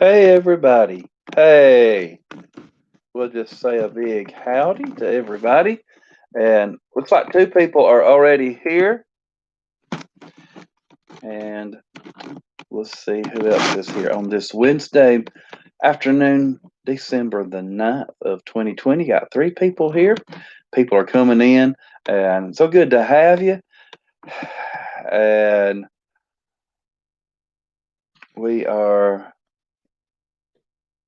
Hey, everybody. Hey, we'll just say a big howdy to everybody. And looks like two people are already here. And we'll see who else is here on this Wednesday afternoon, December the 9th of 2020. Got three people here. People are coming in, and so good to have you. And we are,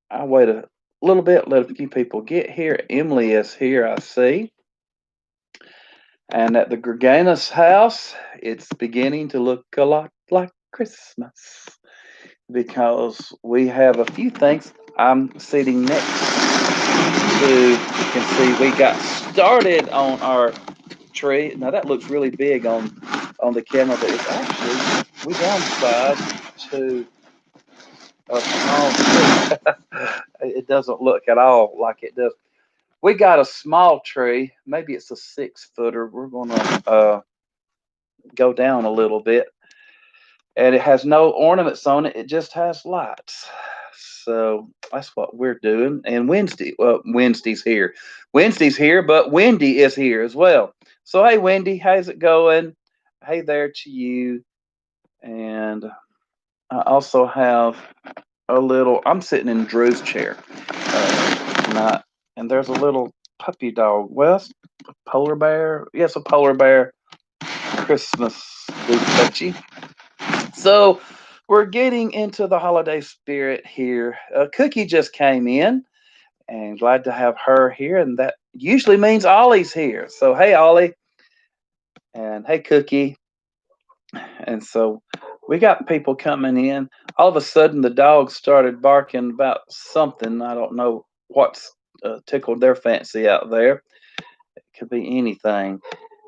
I'll wait a little bit, let a few people get here. Emily is here, I see. And at the Greganis house, it's beginning to look a lot like Christmas because we have a few things. I'm sitting next to, you can see we got started on our tree. Now that looks really big on the camera, but it's actually, we downsized to a small tree. It doesn't look at all like it does. We got a small tree. Maybe it's a 6 footer. We're going to go down a little bit, and it has no ornaments on it. It just has lights. So that's what we're doing. And Wednesday's here. Wednesday's here, but Wendy is here as well. So hey, Wendy, how's it going? Hey there to you. And I also have a little. I'm sitting in Drew's chair tonight, and there's a little puppy dog. Well, polar bear. Yes, a polar bear. Christmas blue touchy. So we're getting into the holiday spirit here. Cookie just came in, and glad to have her here. And that usually means Ollie's here. So hey, Ollie, and hey, Cookie. And so we got people coming in. All of a sudden, the dogs started barking about something. I don't know what's tickled their fancy out there. It could be anything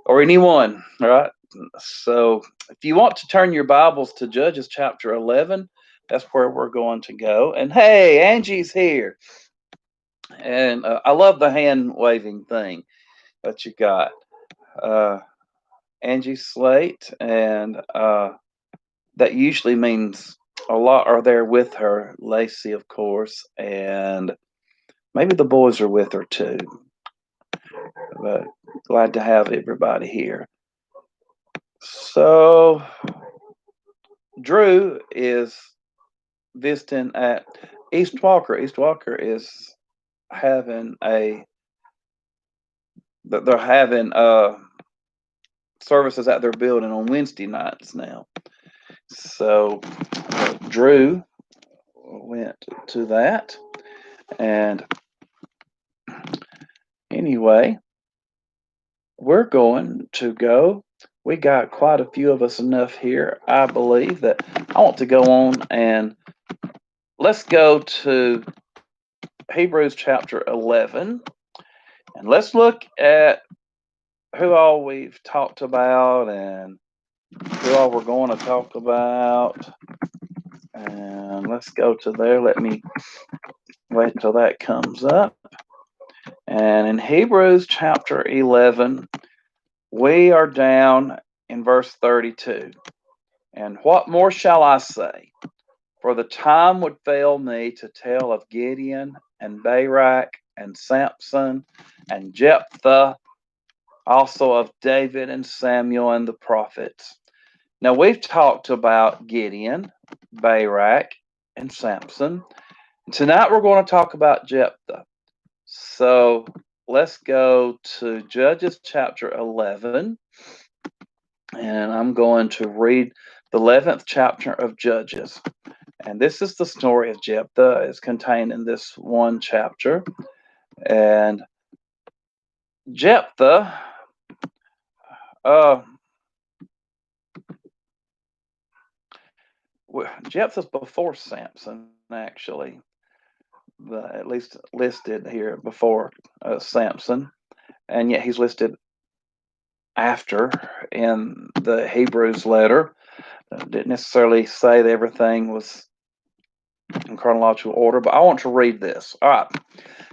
or anyone, right? So if you want to turn your Bibles to Judges chapter 11, that's where we're going to go. And hey, Angie's here. And I love the hand waving thing that you got. Uh, Angie Slate, and that usually means a lot are there with her. Lacey, of course, and maybe the boys are with her too. But glad to have everybody here. So Drew is visiting at East Walker. East Walker is having a they're having services at their building on Wednesday nights now. So Drew went to that, and anyway, we're going to go. We got quite a few of us enough here, I believe, that I want to go on, and let's go to Hebrews chapter 11, and let's look at who all we've talked about and who all we're going to talk about. And let's go to there. Let me wait until that comes up. And in Hebrews chapter 11, we are down in verse 32. And what more shall I say? For the time would fail me to tell of Gideon and Barak and Samson and Jephthah, also of David and Samuel and the prophets. Now we've talked about Gideon, Barak, and Samson. Tonight we're going to talk about Jephthah. So let's go to Judges chapter 11, and I'm going to read the 11th chapter of Judges. And this is the story of Jephthah. It's contained in this one chapter. And Jephthah, uh, Jephthah's before Samson, actually, at least listed here before Samson, and yet he's listed after in the Hebrews letter. Didn't necessarily say that everything was in chronological order, but I want to read this. All right.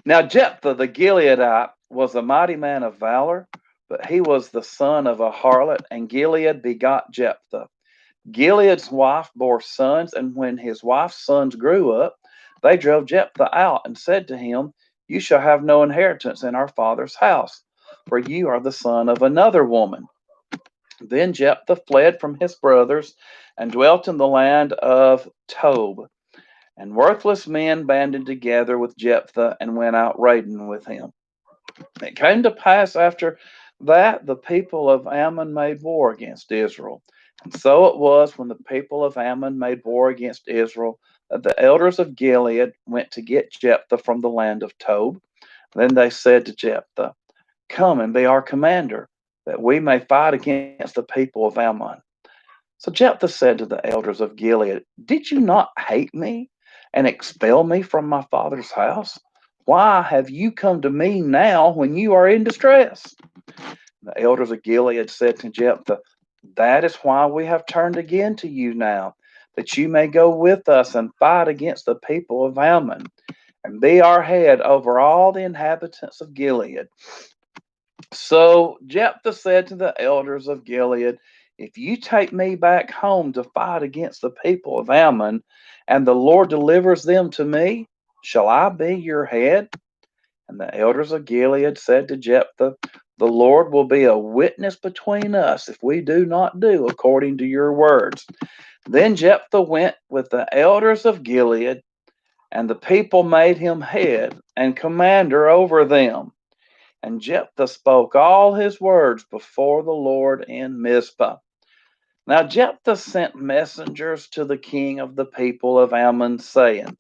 Now, Jephthah the Gileadite was a mighty man of valor, but he was the son of a harlot, and Gilead begot Jephthah. Gilead's wife bore sons, and when his wife's sons grew up, they drove Jephthah out and said to him, "You shall have no inheritance in our father's house, for you are the son of another woman." Then Jephthah fled from his brothers and dwelt in the land of Tob. And worthless men banded together with Jephthah and went out raiding with him. It came to pass after that the people of Ammon made war against Israel. And so it was when the people of Ammon made war against Israel that the elders of Gilead went to get Jephthah from the land of Tob. Then they said to Jephthah, "Come and be our commander, that we may fight against the people of Ammon." So Jephthah said to the elders of Gilead, "Did you not hate me and expel me from my father's house? Why have you come to me now when you are in distress?" The elders of Gilead said to Jephthah, "That is why we have turned again to you now, that you may go with us and fight against the people of Ammon, and be our head over all the inhabitants of Gilead." So Jephthah said to the elders of Gilead, "If you take me back home to fight against the people of Ammon, and the Lord delivers them to me, shall I be your head?" And the elders of Gilead said to Jephthah, "The Lord will be a witness between us if we do not do according to your words." Then Jephthah went with the elders of Gilead, and the people made him head and commander over them. And Jephthah spoke all his words before the Lord in Mizpah. Now Jephthah sent messengers to the king of the people of Ammon, saying,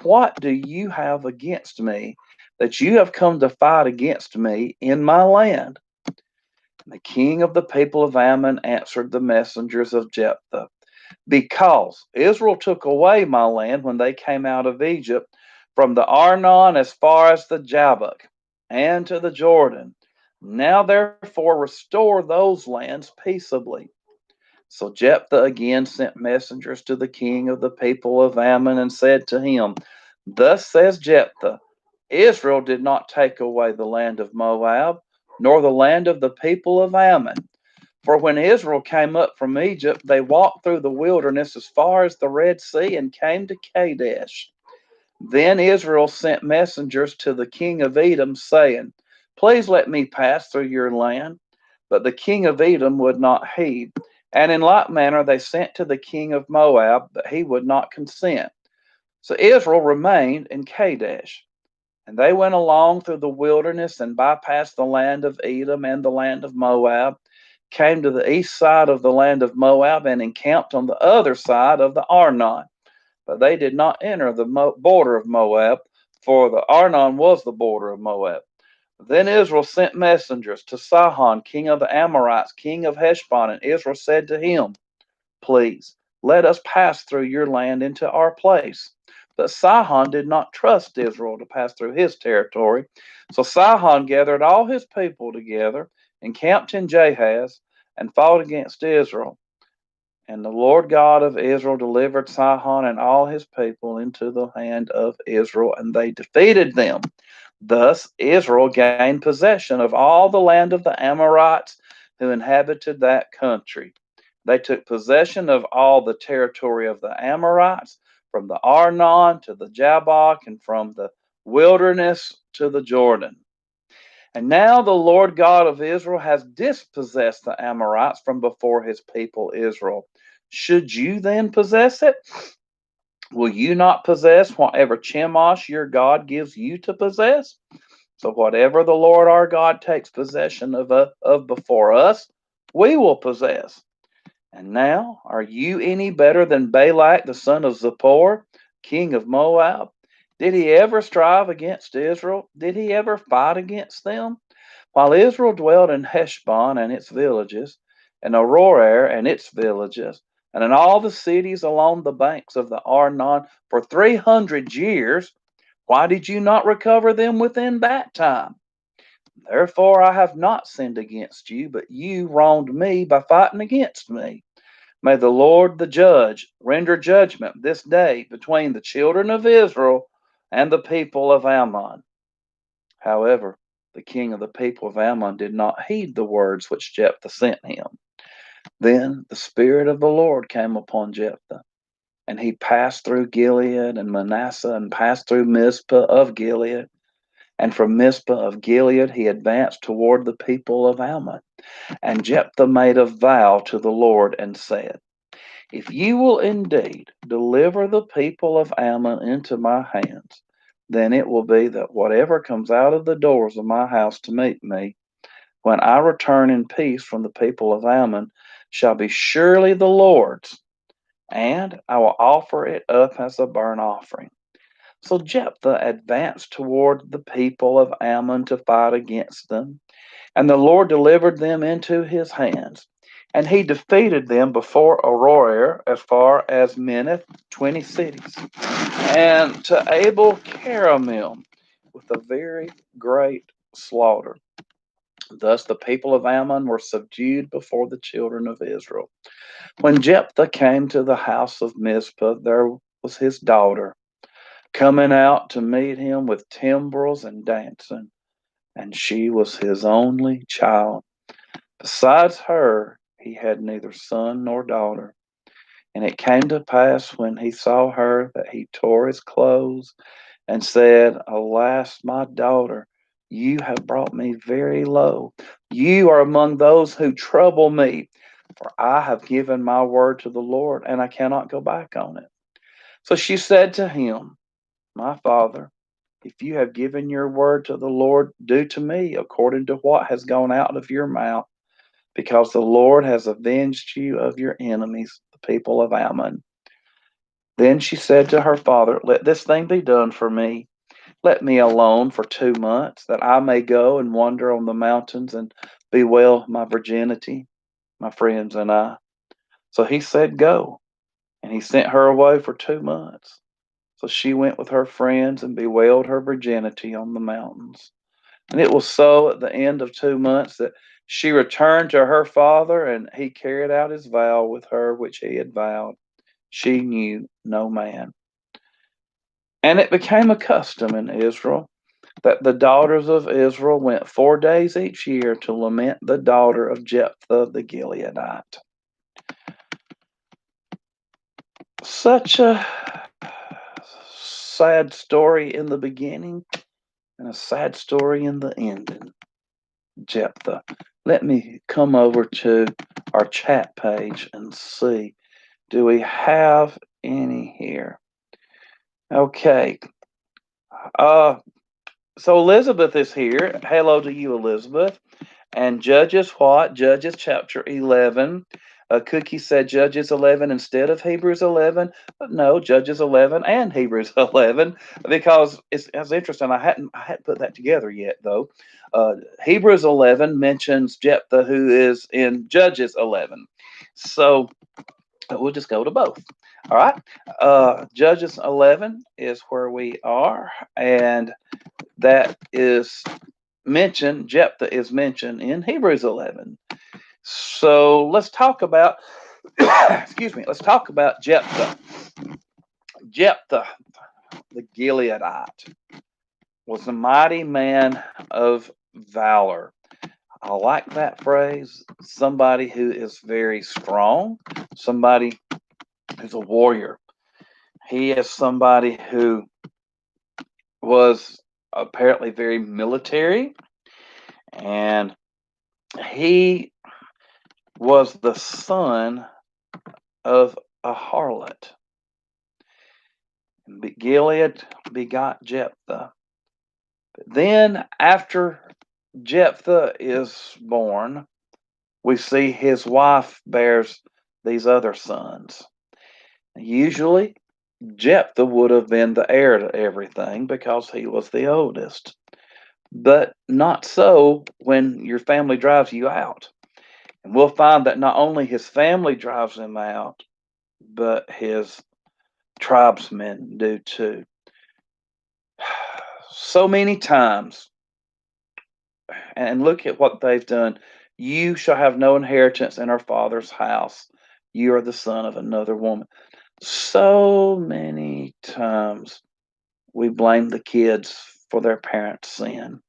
"What do you have against me, that you have come to fight against me in my land?" And the king of the people of Ammon answered the messengers of Jephthah, "Because Israel took away my land when they came out of Egypt, from the Arnon as far as the Jabbok, and to the Jordan. Now therefore restore those lands peaceably." So Jephthah again sent messengers to the king of the people of Ammon and said to him, "Thus says Jephthah, Israel did not take away the land of Moab, nor the land of the people of Ammon. For when Israel came up from Egypt, they walked through the wilderness as far as the Red Sea and came to Kadesh. Then Israel sent messengers to the king of Edom, saying, Please let me pass through your land. But the king of Edom would not heed. And in like manner they sent to the king of Moab, but he would not consent. So Israel remained in Kadesh. And they went along through the wilderness and bypassed the land of Edom and the land of Moab, came to the east side of the land of Moab, and encamped on the other side of the Arnon. But they did not enter the border of Moab, for the Arnon was the border of Moab. Then Israel sent messengers to Sihon, king of the Amorites, king of Heshbon, and Israel said to him, Please, let us pass through your land into our place. But Sihon did not trust Israel to pass through his territory. So Sihon gathered all his people together, encamped in Jahaz, and fought against Israel. And the Lord God of Israel delivered Sihon and all his people into the hand of Israel, and they defeated them. Thus Israel gained possession of all the land of the Amorites who inhabited that country. They took possession of all the territory of the Amorites, from the Arnon to the Jabbok, and from the wilderness to the Jordan. And now the Lord God of Israel has dispossessed the Amorites from before his people Israel. Should you then possess it? Will you not possess whatever Chemosh your God gives you to possess? So whatever the Lord our God takes possession of before us, we will possess. And now, are you any better than Balak the son of Zippor, king of Moab? Did he ever strive against Israel? Did he ever fight against them? While Israel dwelt in Heshbon and its villages, and Aroer and its villages, and in all the cities along the banks of the Arnon for 300 years, why did you not recover them within that time? Therefore I have not sinned against you, but you wronged me by fighting against me. May the Lord the judge render judgment this day between the children of Israel and the people of Ammon. However, the king of the people of Ammon did not heed the words which Jephthah sent him. Then the Spirit of the Lord came upon Jephthah, And he passed through Gilead and Manasseh and passed through Mizpah of Gilead. And from Mizpah of Gilead he advanced toward the people of Ammon. And Jephthah made a vow to the Lord and said, if you will indeed deliver the people of Ammon into my hands, then it will be that whatever comes out of the doors of my house to meet me, when I return in peace from the people of Ammon, shall be surely the Lord's, and I will offer it up as a burnt offering. So Jephthah advanced toward the people of Ammon to fight against them, and the Lord delivered them into his hands. And he defeated them before Aroer as far as Minnith, 20 cities, and to Abel Caramim with a very great slaughter. Thus the people of Ammon were subdued before the children of Israel. When Jephthah came to the house of Mizpah, there was his daughter coming out to meet him with timbrels and dancing, and she was his only child. Besides her, he had neither son nor daughter. And it came to pass when he saw her that he tore his clothes and said, alas, my daughter, you have brought me very low. You are among those who trouble me, for I have given my word to the Lord, and I cannot go back on it. So she said to him, my father, if you have given your word to the Lord, do to me according to what has gone out of your mouth, because the Lord has avenged you of your enemies, the people of Ammon. Then she said to her father, let this thing be done for me. Let me alone for 2 months, that I may go and wander on the mountains and bewail my virginity, my friends and I. So he said, go. And he sent her away for 2 months. So she went with her friends and bewailed her virginity on the mountains. And it was so at the end of 2 months that she returned to her father, and he carried out his vow with her which he had vowed. She knew no man. And it became a custom in Israel that the daughters of Israel went 4 days each year to lament the daughter of Jephthah the Gileadite. Such a sad story in the beginning and a sad story in the ending. Jephthah. Let me come over to our chat page and see. Do we have any here? Okay. So Elizabeth is here. Hello to you, Elizabeth. And Judges what? Judges chapter 11. Cookie said Judges 11 instead of Hebrews 11. But no, Judges 11 and Hebrews 11, because it's interesting. I hadn't put that together yet, though. Hebrews 11 mentions Jephthah, who is in Judges 11. So we'll just go to both. All right. Judges 11 is where we are, and that is mentioned, Jephthah is mentioned in Hebrews 11. So let's talk about, excuse me, let's talk about Jephthah. Jephthah, the Gileadite, was a mighty man of valor. I like that phrase. Somebody who is very strong, somebody who's a warrior. He is somebody who was apparently very military, and he was the son of a harlot. Gilead begot Jephthah. Then, after Jephthah is born, we see his wife bears these other sons. Usually, Jephthah would have been the heir to everything because he was the oldest. But not so when your family drives you out. And we'll find that not only his family drives him out, but his tribesmen do too. So many times, and look at what they've done. You shall have no inheritance in our father's house. You are the son of another woman. So many times we blame the kids for their parents' sin.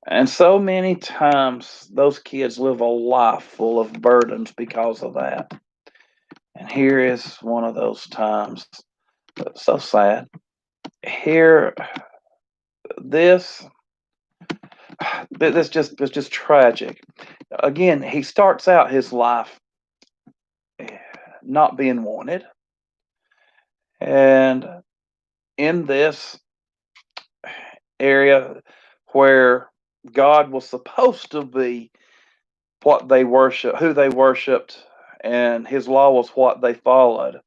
And so many times those kids live a life full of burdens because of that. And here is one of those times, so sad. Here, this this just tragic. Again, he starts out his life not being wanted, and in this area where God was supposed to be what they worship, who they worshipped, and His law was what they followed.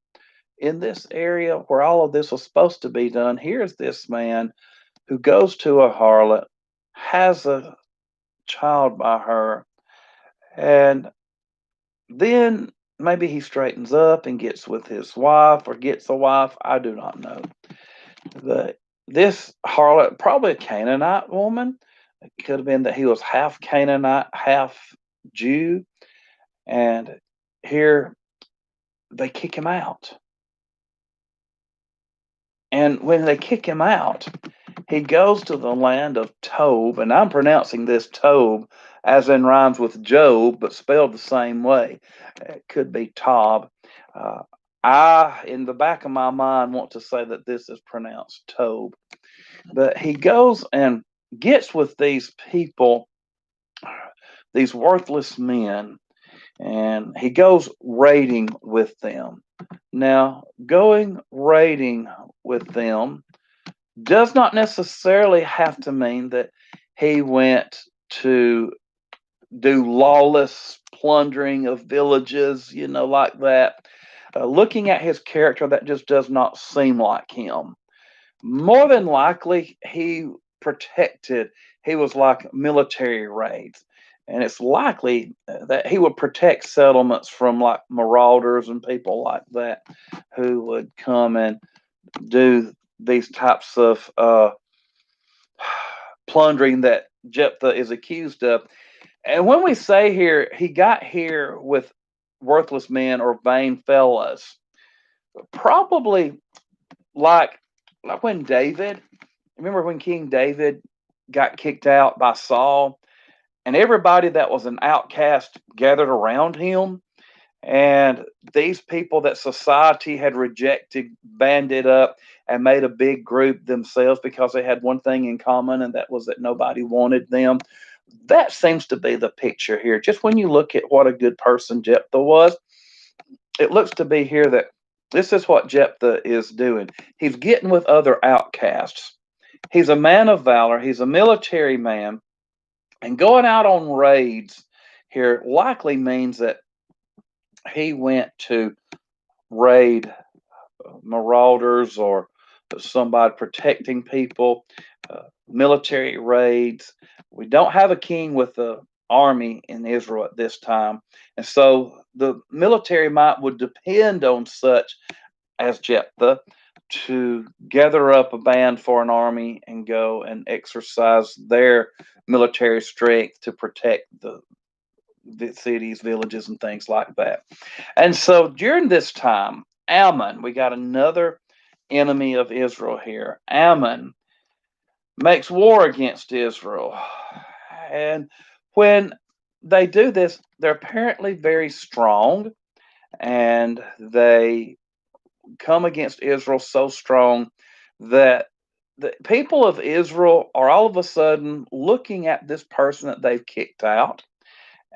In this area where all of this was supposed to be done, here's this man who goes to a harlot, has a child by her, and then maybe he straightens up and gets with his wife or gets a wife. I do not know. But this harlot, probably a Canaanite woman, it could have been that he was half Canaanite, half Jew. And here they kick him out. And when they kick him out, he goes to the land of Tob, and I'm pronouncing this Tob as in rhymes with Job, but spelled the same way. It could be Tob. Uh, I, in the back of my mind, want to say that this is pronounced Tob. But he goes and gets with these people, these worthless men, and he goes raiding with them. Now, going raiding with them does not necessarily have to mean that he went to do lawless plundering of villages, like that. Looking at his character, that just does not seem like him. More than likely, he was like military raids. And it's likely that he would protect settlements from like marauders and people like that who would come and do these types of plundering that Jephthah is accused of. And when we say here, he got here with worthless men or vain fellows, probably like when David, remember when King David got kicked out by Saul, and everybody that was an outcast gathered around him, and these people that society had rejected banded up and made a big group themselves because they had one thing in common, and that was that nobody wanted them. That seems to be the picture here. Just when you look at what a good person Jephthah was, it looks to be here that this is what Jephthah is doing. He's getting with other outcasts. He's a man of valor. He's a military man. And going out on raids here likely means that he went to raid marauders or somebody protecting people, military raids. We don't have a king with an army in Israel at this time. And so the military might would depend on such as Jephthah to gather up a band for an army and go and exercise their military strength to protect the cities, villages, and things like that. And so during this time, Ammon, we got another enemy of Israel here. Ammon makes war against Israel. And when they do this, they're apparently very strong, and they come against Israel so strong that the people of Israel are all of a sudden looking at this person that they've kicked out,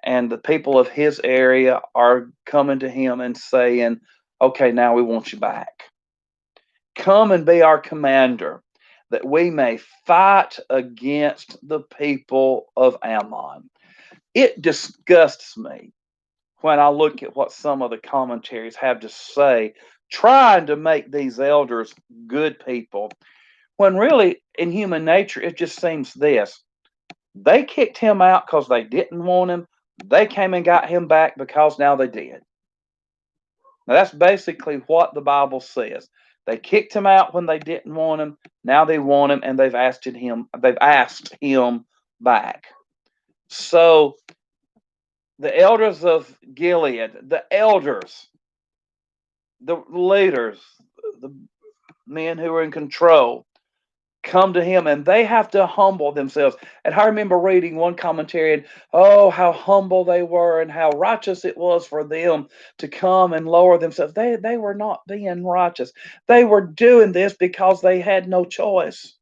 and the people of his area are coming to him and saying, okay, now we want you back. Come and be our commander, that we may fight against the people of Ammon. It disgusts me when I look at what some of the commentaries have to say, trying to make these elders good people, when really in human nature, it just seems this. They kicked him out because they didn't want him. They came and got him back because now they did. Now that's basically what the Bible says. They kicked him out when they didn't want him. Now they want him, and they've asked him back. So the elders of Gilead, the elders, the leaders, the men who were in control, come to him, and they have to humble themselves. And I remember reading one commentary, and oh, how humble they were and how righteous it was for them to come and lower themselves. They were not being righteous. They were doing this because they had no choice.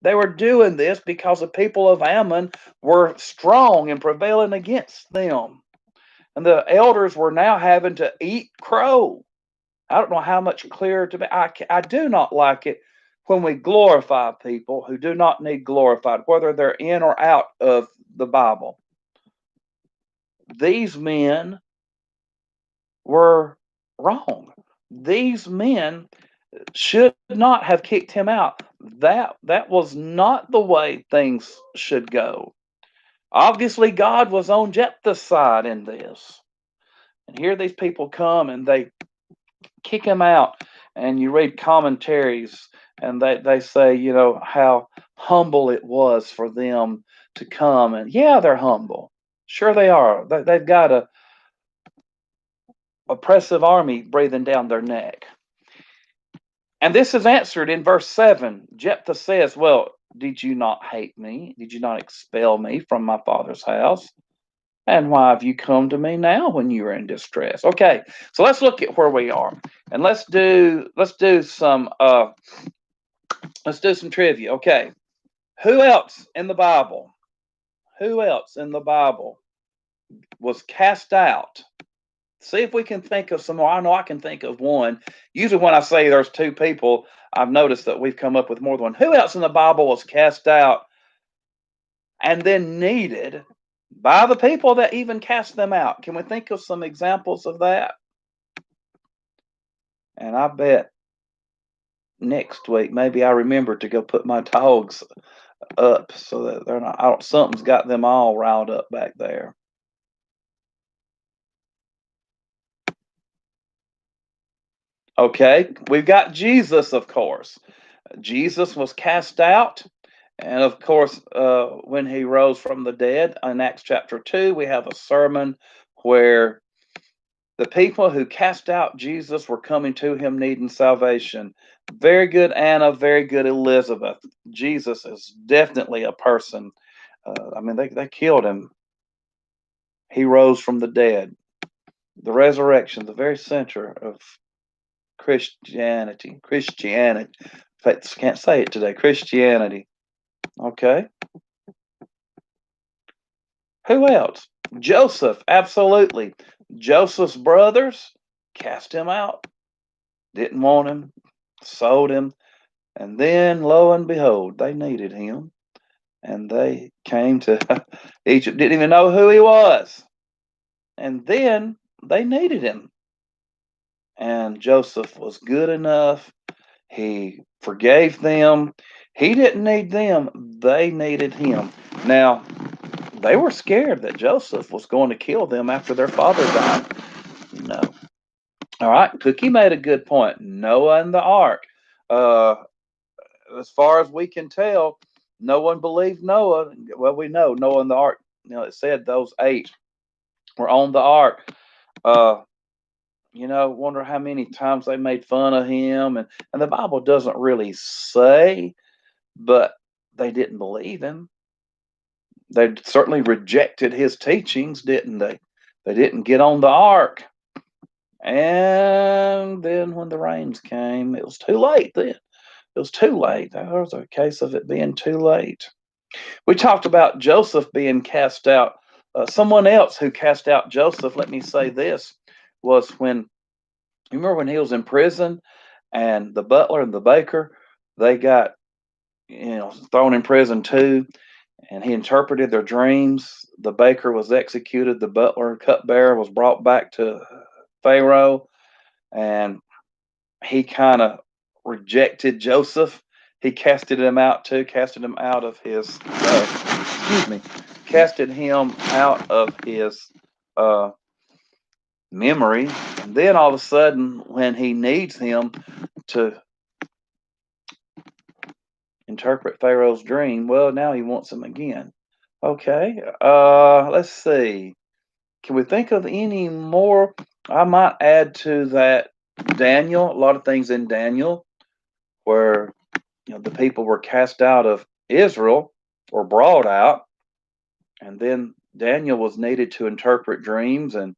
They were doing this because the people of Ammon were strong and prevailing against them. And the elders were now having to eat crow. I don't know how much clearer to be. I do not like it when we glorify people who do not need glorified, whether they're in or out of the Bible. These men were wrong. These men should not have kicked him out. That was not the way things should go. Obviously, God was on Jephthah's side in this. And here these people come and they kick him out. And you read commentaries and they say, how humble it was for them to come. And yeah, they're humble. Sure they are. They've got a oppressive army breathing down their neck. And this is answered in verse 7. Jephthah says, well, did you not hate me? Did you not expel me from my father's house? And why have you come to me now when you are in distress? Okay, so let's look at where we are, and let's do some trivia. Okay, who else in the Bible? Who else in the Bible was cast out? See if we can think of some more. I know I can think of one. Usually, when I say there's two people, I've noticed that we've come up with more than one. Who else in the Bible was cast out and then needed by the people that even cast them out? Can we think of some examples of that? And I bet next week maybe I remember to go put my dogs up so that they're not. Something's got them all riled up back there. Okay, we've got Jesus, of course. Jesus was cast out. And of course, when he rose from the dead in Acts chapter 2, we have a sermon where the people who cast out Jesus were coming to him needing salvation. Very good, Anna. Very good, Elizabeth. Jesus is definitely a person. They killed him. He rose from the dead. The resurrection, the very center of Christianity. Christianity. In fact, can't say it today. Christianity. Okay. Who else? Joseph, absolutely. Joseph's brothers cast him out, didn't want him, sold him, and then lo and behold, they needed him, and they came to Egypt, didn't even know who he was, and then they needed him, and Joseph was good enough. He forgave them. He didn't need them, they needed him. Now, they were scared that Joseph was going to kill them after their father died. No. All right. Cookie made a good point. Noah and the ark. Uh, as far as we can tell, no one believed Noah. Well, we know Noah and the ark. It said those 8 were on the ark. Wonder how many times they made fun of him. And the Bible doesn't really say, but they didn't believe him. They certainly rejected his teachings, didn't they? They didn't get on the ark. And then when the rains came, it was too late then. It was too late. There was a case of it being too late. We talked about Joseph being cast out. Someone else who cast out Joseph, let me say this, was when, you remember when he was in prison and the butler and the baker, they got, thrown in prison too, and he interpreted their dreams. The baker was executed. The butler and cupbearer was brought back to Pharaoh, and he kind of rejected Joseph. He casted him out too, casted him out of his, casted him out of his memory. And then all of a sudden, when he needs him to interpret Pharaoh's dream, well, now he wants him again. Okay, let's see. Can we think of any more? I might add to that Daniel, a lot of things in Daniel where the people were cast out of Israel or brought out, and then Daniel was needed to interpret dreams and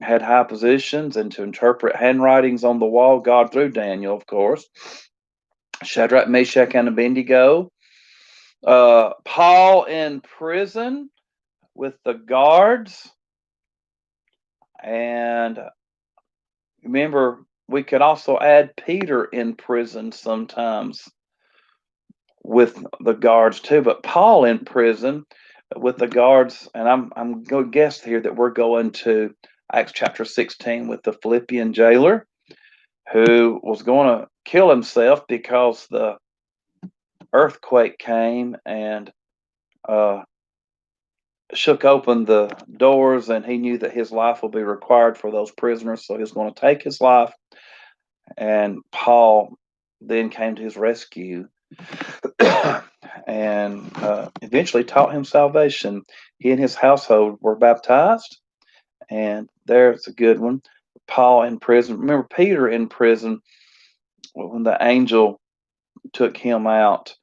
had high positions and to interpret handwritings on the wall, God through Daniel, of course. Shadrach, Meshach, and Abednego. Paul in prison with the guards. And remember, we could also add Peter in prison sometimes with the guards too. But Paul in prison with the guards, and I'm going to guess here that we're going to Acts chapter 16 with the Philippian jailer who was going to kill himself because the earthquake came and shook open the doors, and he knew that his life would be required for those prisoners, so he was going to take his life. And Paul then came to his rescue and eventually taught him salvation. He and his household were baptized, and there's a good one. Paul in prison. Remember Peter in prison when the angel took him out.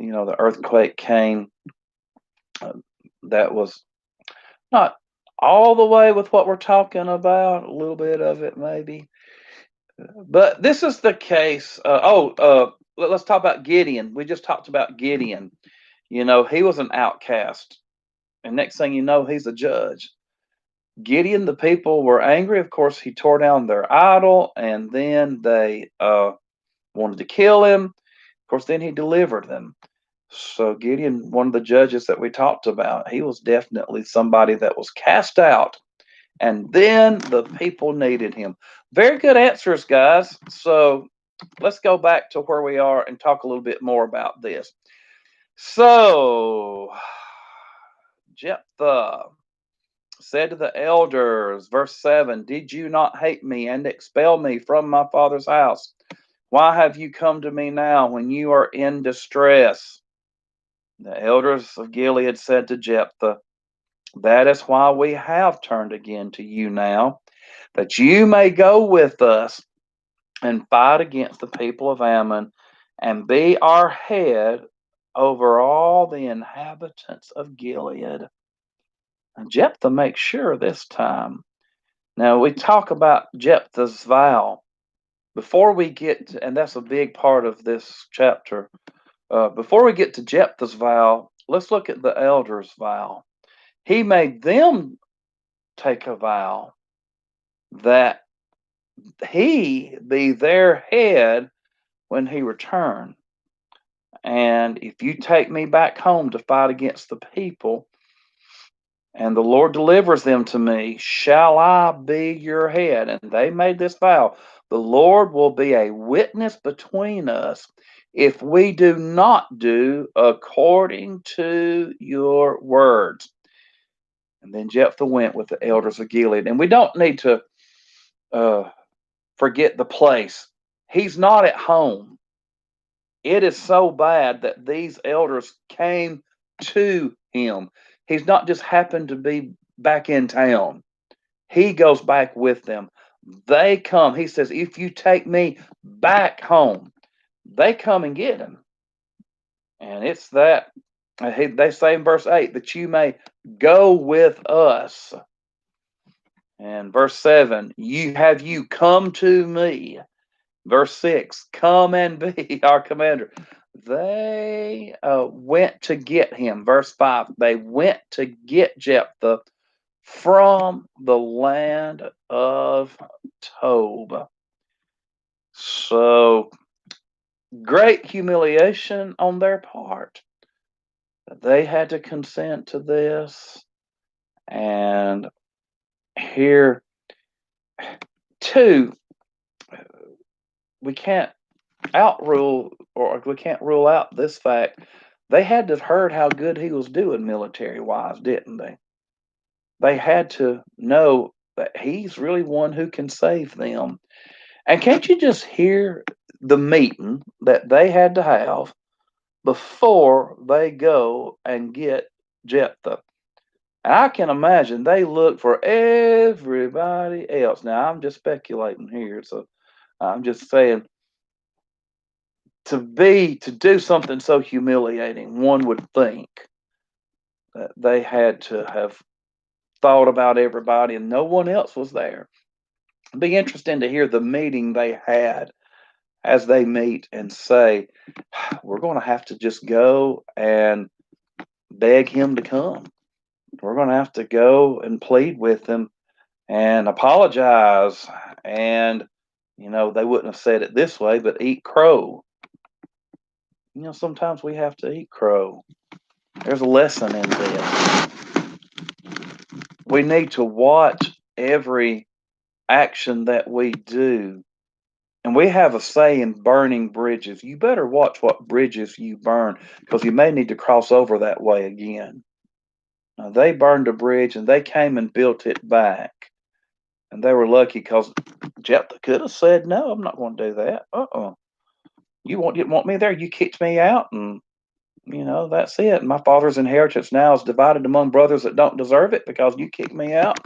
The earthquake came. That was not all the way with what we're talking about, a little bit of it maybe. But this is the case. Let's talk about Gideon. We just talked about Gideon. He was an outcast. And next thing you know, he's a judge. Gideon, the people were angry. Of course, he tore down their idol, and then they wanted to kill him. Of course, then he delivered them. So Gideon, one of the judges that we talked about, he was definitely somebody that was cast out. And then the people needed him. Very good answers, guys. So let's go back to where we are and talk a little bit more about this. So Jephthah said to the elders, verse 7, did you not hate me and expel me from my father's house? Why have you come to me now when you are in distress? The elders of Gilead said to Jephthah, that is why we have turned again to you now, that you may go with us and fight against the people of Ammon and be our head over all the inhabitants of Gilead. And Jephthah makes sure this time. Now, we talk about Jephthah's vow. Before we get to, and that's a big part of this chapter, before we get to Jephthah's vow, let's look at the elders' vow. He made them take a vow that he be their head when he returned. And if you take me back home to fight against the people, and the Lord delivers them to me, shall I be your head? And they made this vow. The Lord will be a witness between us if we do not do according to your words. And then Jephthah went with the elders of Gilead. And we don't need to forget the place. He's not at home. It is so bad that these elders came to him. He's not just happened to be back in town. He goes back with them. They come. He says, if you take me back home, they come and get him. And it's that, they say in verse 8, that you may go with us. And verse 7, you come to me. Verse 6, come and be our commander. They went to get him. Verse 5, they went to get Jephthah from the land of Tob. So great humiliation on their part. They had to consent to this. And here, too, we can't we can't rule out this fact. They had to have heard how good he was doing military wise, didn't they? They had to know that he's really one who can save them. And can't you just hear the meeting that they had to have before they go and get Jephthah? And I can imagine they looked for everybody else. Now, I'm just speculating here, so I'm just saying to do something so humiliating, one would think that they had to have thought about everybody and no one else was there. It'd be interesting to hear the meeting they had as they meet and say, we're going to have to just go and beg him to come. We're going to have to go and plead with him and apologize. And, they wouldn't have said it this way, but eat crow. Sometimes we have to eat crow. There's a lesson in this. We need to watch every action that we do. And we have a say in burning bridges. You better watch what bridges you burn because you may need to cross over that way again. Now, they burned a bridge and they came and built it back. And they were lucky because Jephthah could have said, no, I'm not going to do that. Didn't want me there. You kicked me out and that's it. My father's inheritance now is divided among brothers that don't deserve it because you kicked me out.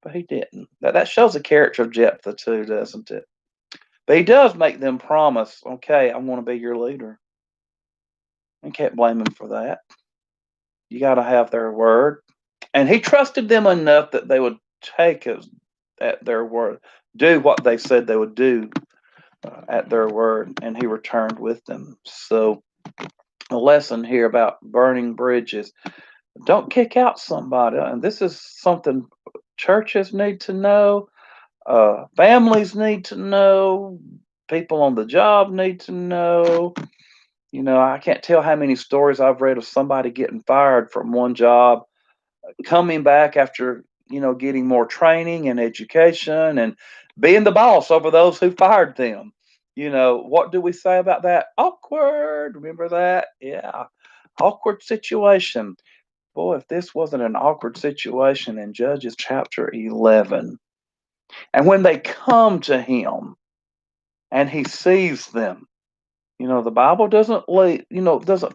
But he didn't. That shows the character of Jephthah too, doesn't it? But he does make them promise, okay, I want to be your leader. You can't blame him for that. You got to have their word. And he trusted them enough that they would take us at their word, do what they said they would do at their word, and he returned with them. So, a lesson here about burning bridges. Don't kick out somebody. And this is something churches need to know, families need to know, people on the job need to know. I can't tell how many stories I've read of somebody getting fired from one job, coming back after, getting more training and education and being the boss over those who fired them. What do we say about that? Awkward. Remember that? Yeah. Awkward situation. Boy, if this wasn't an awkward situation in Judges chapter 11. And when they come to him and he sees them, the Bible doesn't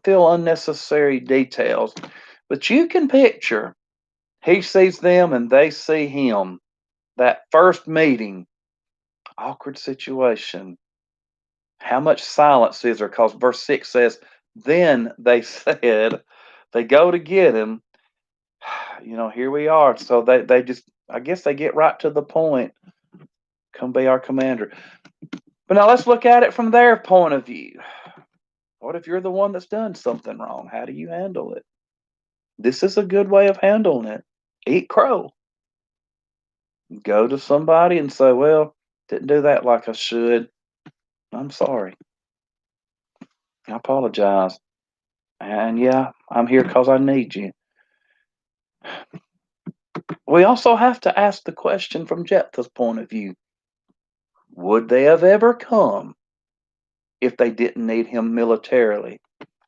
fill unnecessary details, but you can picture he sees them and they see him. That first meeting, awkward situation. How much silence is there? Because verse 6 says, then they said, they go to get him. Here we are. So they just, I guess they get right to the point. Come be our commander. But now let's look at it from their point of view. What if you're the one that's done something wrong? How do you handle it? This is a good way of handling it. Eat crow. Go to somebody and say, well, didn't do that like I should. I'm sorry. I apologize. And yeah, I'm here because I need you. We also have to ask the question from Jephthah's point of view. Would they have ever come if they didn't need him militarily?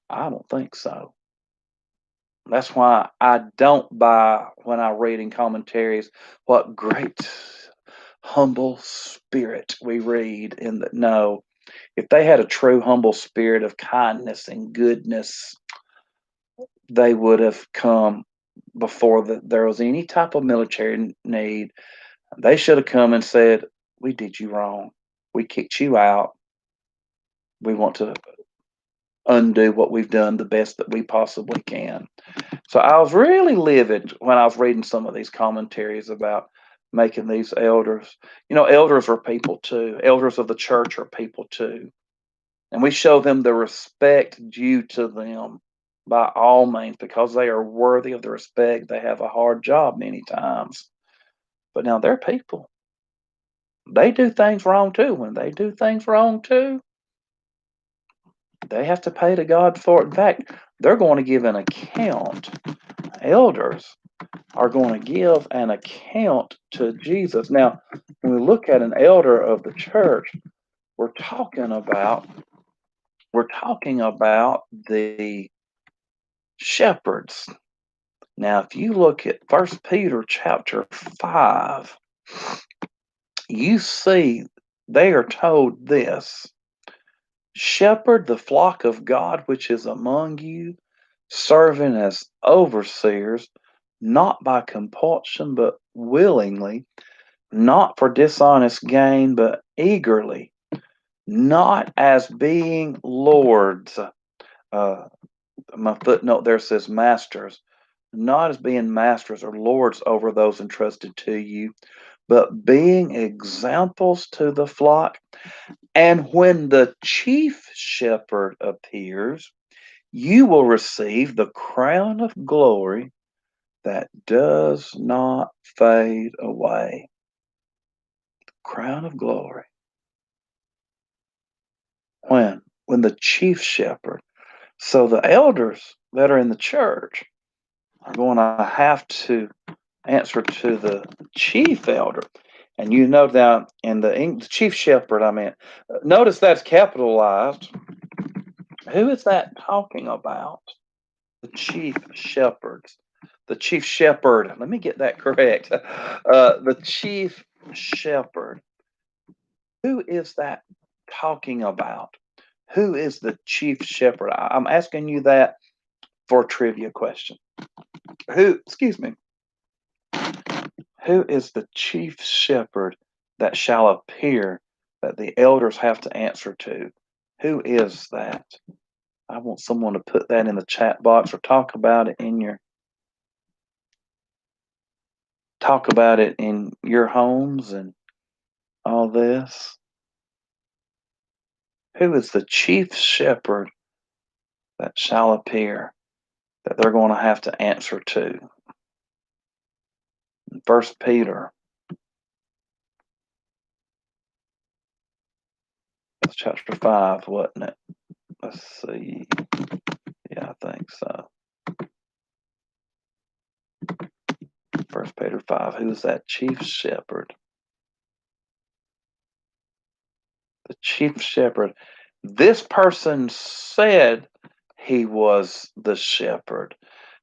I don't think so. That's why I don't buy, when I read in commentaries, what great humble spirit we read in the no. If they had a true humble spirit of kindness and goodness, they would have come before there was any type of military need. They should have come and said, we did you wrong. We kicked you out. We want to undo what we've done the best that we possibly can. So I was really livid when I was reading some of these commentaries about making these elders. Elders are people too. Elders of the church are people too. And we show them the respect due to them by all means because they are worthy of the respect. They have a hard job many times. But now they're people. They do things wrong too. When they do things wrong too, they have to pay to God for it. In fact, they're going to give an account. Elders are going to give an account to Jesus. Now, when we look at an elder of the church, we're talking about the shepherds. Now, if you look at 1 Peter chapter 5, you see they are told this: shepherd the flock of God which is among you, serving as overseers, not by compulsion, but willingly, not for dishonest gain, but eagerly, not as being lords. My footnote there says masters, not as being masters or lords over those entrusted to you, but being examples to the flock. And when the chief shepherd appears, you will receive the crown of glory that does not fade away. Crown of glory. When the chief shepherd. So the elders that are in the church are going to have to answer to the chief elder. And you know down in the chief shepherd, I mean, notice that's capitalized. Who is that talking about? The chief shepherds. The chief shepherd. Let me get that correct. The chief shepherd. Who is that talking about? Who is the chief shepherd? I'm asking you that for a trivia question. Excuse me, who is the chief shepherd that shall appear that the elders have to answer to? Who is that? I want someone to put that in the chat box or talk about it in your homes and all this. Who is the chief shepherd that shall appear that they're going to have to answer to? First Peter, that's chapter 5, wasn't it? Let's see. Yeah, I think so. First Peter 5. Who's that chief shepherd? The chief shepherd. This person said he was the shepherd.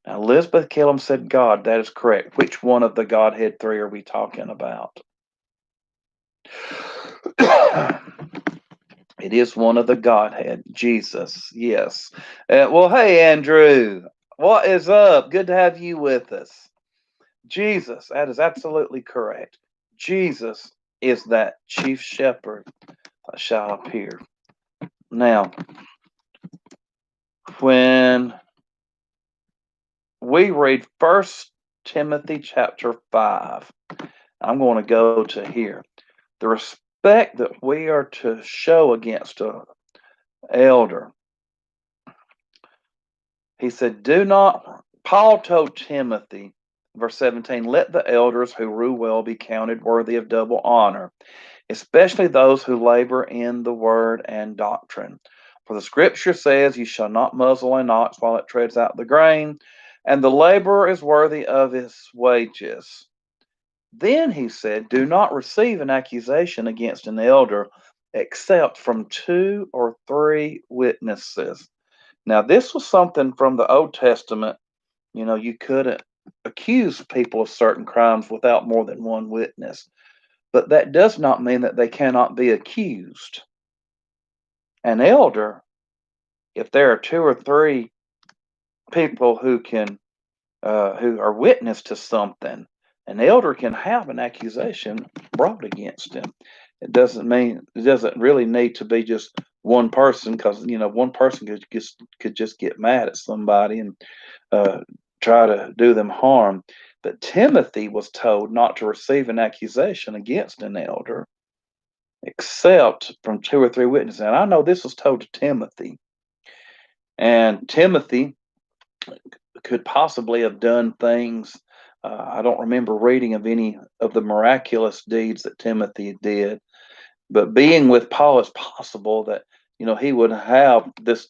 Now, Elizabeth Kellum said God. That is correct. Which one of the Godhead three are we talking about? It is one of the Godhead, Jesus. Yes. Well, hey, Andrew. What is up? Good to have you with us. Jesus. That is absolutely correct. Jesus is that chief shepherd that shall appear. Now, when we read First Timothy chapter 5, I'm going to go to here. The respect that we are to show against an elder. He said, Paul told Timothy, verse 17, let the elders who rule well be counted worthy of double honor, especially those who labor in the word and doctrine. For the scripture says, you shall not muzzle an ox while it treads out the grain, and the laborer is worthy of his wages. Then he said, do not receive an accusation against an elder except from 2 or 3 witnesses. Now, this was something from the Old Testament. You know, you couldn't accuse people of certain crimes without more than one witness. But that does not mean that they cannot be accused. An elder, if there are 2 or 3 people who are witness to something, an elder can have an accusation brought against him. It doesn't really need to be just one person, because one person could just get mad at somebody and try to do them harm. But Timothy was told not to receive an accusation against an elder except from 2 or 3 witnesses. And I know this was told to Timothy, and Timothy could possibly have done things. I don't remember reading of any of the miraculous deeds that Timothy did, but being with Paul, it's possible that he would have this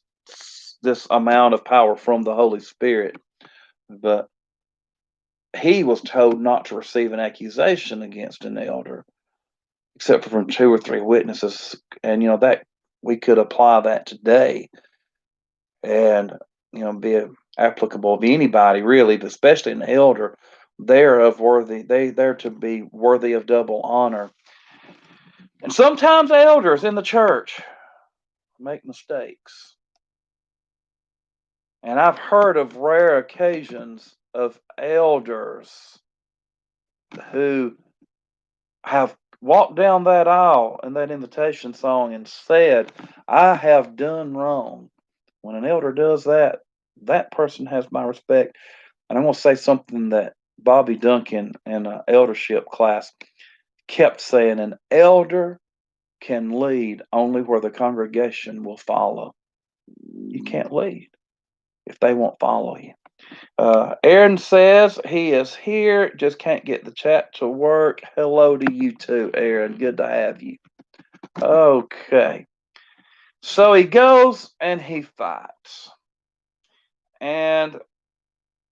amount of power from the Holy Spirit. But he was told not to receive an accusation against an elder except for from 2 or 3 witnesses, and that we could apply that today, and be applicable to anybody really, but especially an elder. They're to be worthy of double honor. And sometimes elders in the church make mistakes. And I've heard of rare occasions of elders who have walked down that aisle in that invitation song and said, I have done wrong. When an elder does that, that person has my respect. And I'm going to say something that Bobby Duncan in an eldership class kept saying: an elder can lead only where the congregation will follow. You can't lead if they won't follow you. Aaron says he is here, just can't get the chat to work. Hello to you too, Aaron. Good to have you. Okay. So he goes and he fights. And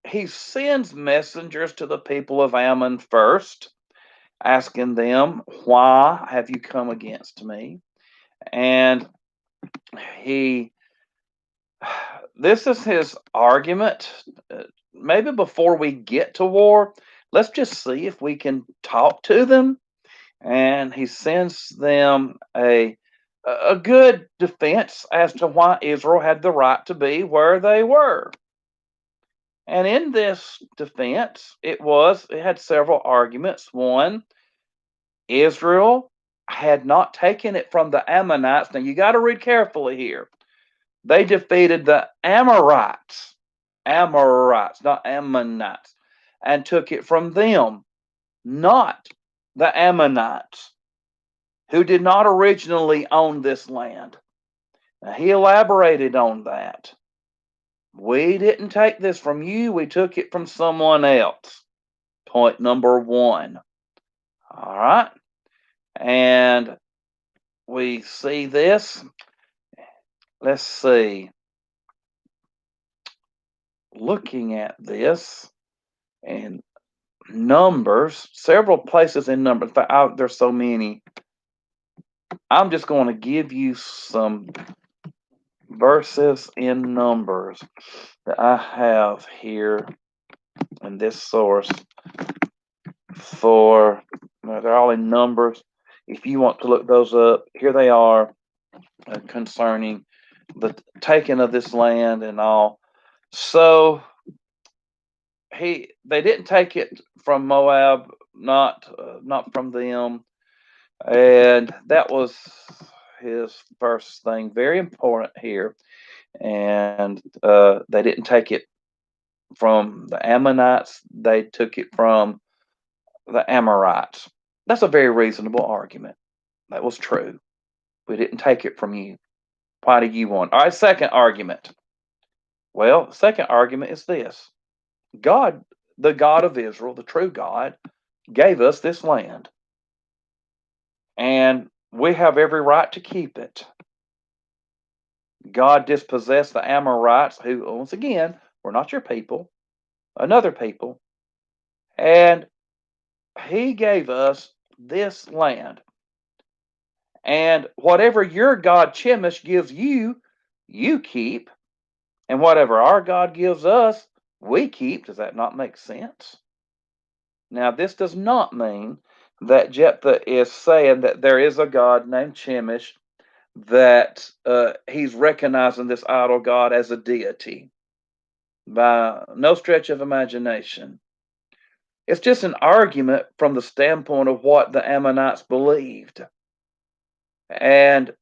he sends messengers to the people of Ammon first, asking them, why have you come against me? And he, this is his argument. Maybe before we get to war, let's just see if we can talk to them. And he sends them a good defense as to why Israel had the right to be where they were. And in this defense, it had several arguments. One, Israel had not taken it from the Ammonites. Now you got to read carefully here. They defeated the Amorites, not Ammonites, and took it from them, not the Ammonites, who did not originally own this land. Now, he elaborated on that. We didn't take this from you, we took it from someone else. Point number one. All right. And we see this. Let's see. Looking at this and Numbers, several places in Numbers. There's so many. I'm just going to give you some verses in Numbers that I have here in this source they're all in Numbers. If you want to look those up, here they are concerning the taking of this land and all. So they didn't take it from Moab, not from them, and that was his first thing. Very important here. And they didn't take it from the Ammonites; they took it from the Amorites. That's a very reasonable argument. That was true. We didn't take it from you. Why do you want? All right, second argument. Well, the second argument is this: God, the God of Israel, the true God, gave us this land, and we have every right to keep it. God dispossessed the Amorites, who, once again, were not your people, another people, and he gave us this land. And whatever your God Chemish gives you, you keep. And whatever our God gives us, we keep. Does that not make sense? Now, this does not mean that Jephthah is saying that there is a God named Chemish, that he's recognizing this idol God as a deity. By no stretch of imagination. It's just an argument from the standpoint of what the Ammonites believed. And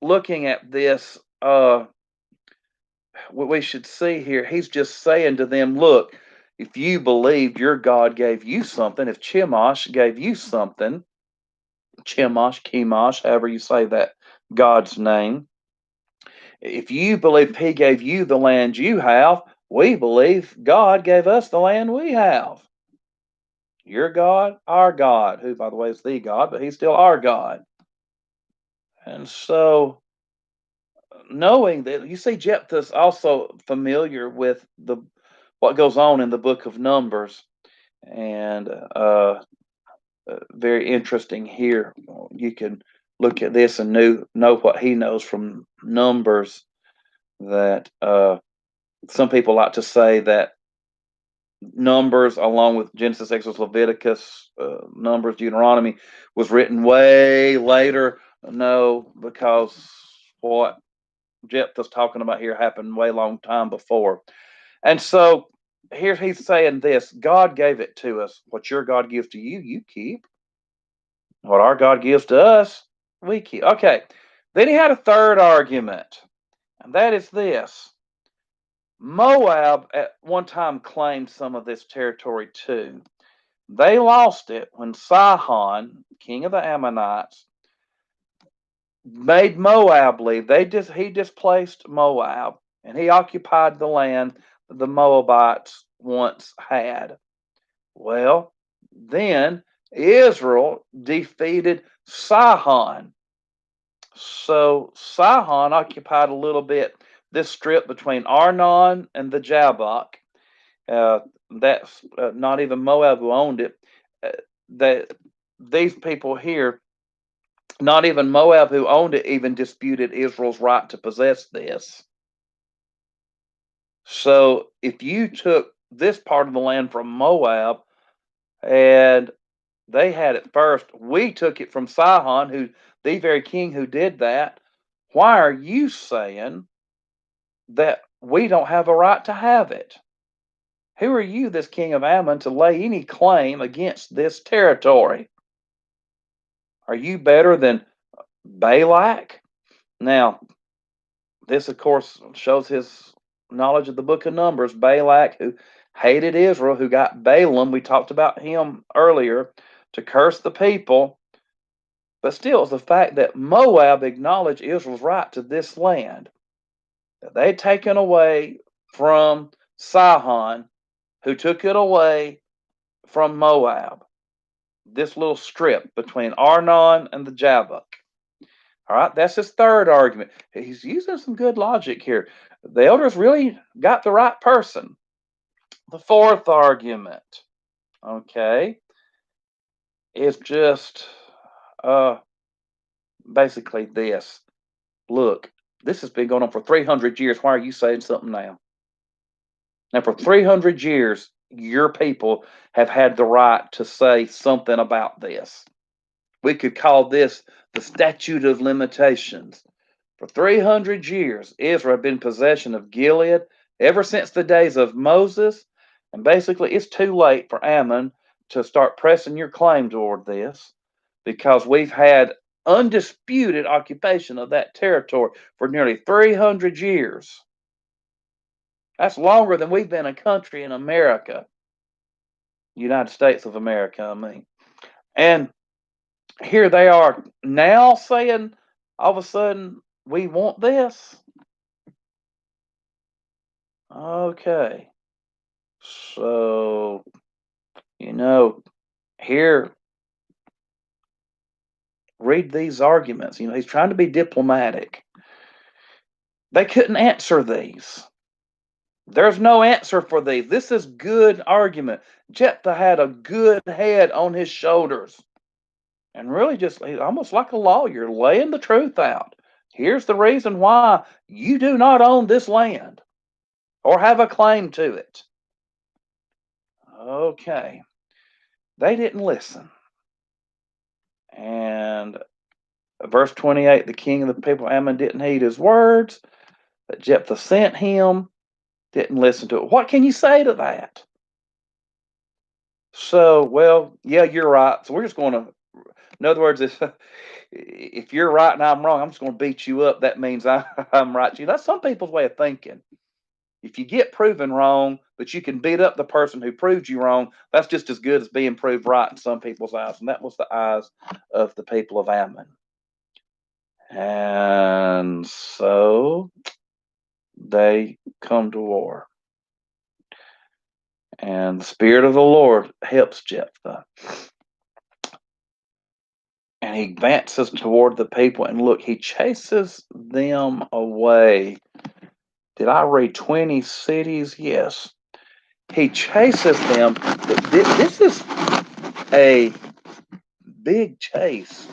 looking at this, what we should see here, he's just saying to them, look, if you believed your God gave you something, if Chemosh gave you something, Chemosh, however you say that God's name, if you believe he gave you the land you have, we believe God gave us the land we have. Your God, our God, who, by the way, is the God, but he's still our God. And so, knowing that, you see, Jephthah's also familiar with what goes on in the book of Numbers, and very interesting here. You can look at this and know what he knows from Numbers. That some people like to say that Numbers, along with Genesis, Exodus, Leviticus, Numbers, Deuteronomy, was written way later. No, because what Jephthah's talking about here happened way long time before. And so here he's saying this: God gave it to us. What your God gives to you, you keep. What our God gives to us, we keep. Okay. Then he had a third argument, and that is this. Moab at one time claimed some of this territory too. They lost it when Sihon, king of the Ammonites, made Moab leave. He displaced Moab, and he occupied the land that the Moabites once had. Well, then Israel defeated Sihon. So Sihon occupied a little bit this strip between Arnon and the Jabbok. Uh, that's not even Moab who owned it. Uh, that these people here, not even Moab who owned it, even disputed Israel's right to possess this. So if you took this part of the land from Moab and they had it first, we took it from Sihon, who the very king who did that. Why are you saying that we don't have a right to have it? Who are you, this king of Ammon, to lay any claim against this territory? Are you better than Balak? Now, this, of course, shows his knowledge of the book of Numbers. Balak, who hated Israel, who got Balaam, we talked about him earlier, to curse the people. But still, it's the fact that Moab acknowledged Israel's right to this land that they'd taken away from Sihon, who took it away from Moab. This little strip between Arnon and the Jabbok. All right, that's his third argument. He's using some good logic here. The elders really got the right person. The fourth argument, okay, is just basically this. Look, this has been going on for 300 years. Why are you saying something now? Now, for 300 years, your people have had the right to say something about this. We could call this the statute of limitations. For 300 years, Israel had been in possession of Gilead ever since the days of Moses. And basically, it's too late for Ammon to start pressing your claim toward this because we've had undisputed occupation of that territory for nearly 300 years. That's longer than we've been a country in America, United States of America, I mean. And here they are now saying all of a sudden we want this. Okay. So, here, read these arguments. He's trying to be diplomatic. They couldn't answer these. There's no answer for these. This is good argument. Jephthah had a good head on his shoulders and really just almost like a lawyer laying the truth out. Here's the reason why you do not own this land or have a claim to it. Okay. They didn't listen. And verse 28, the king of the people of Ammon didn't heed his words that Jephthah sent him, didn't listen to it. What can you say to that? So, well, yeah, you're right. So we're just going to, in other words, if you're right and I'm wrong, I'm just going to beat you up. That means I'm right. That's some people's way of thinking. If you get proven wrong, but you can beat up the person who proved you wrong, that's just as good as being proved right in some people's eyes. And that was the eyes of the people of Ammon. And so they come to war. And the Spirit of the Lord helps Jephthah. And he advances toward the people. And look, he chases them away. Did I read 20 cities? Yes. He chases them. This is a big chase.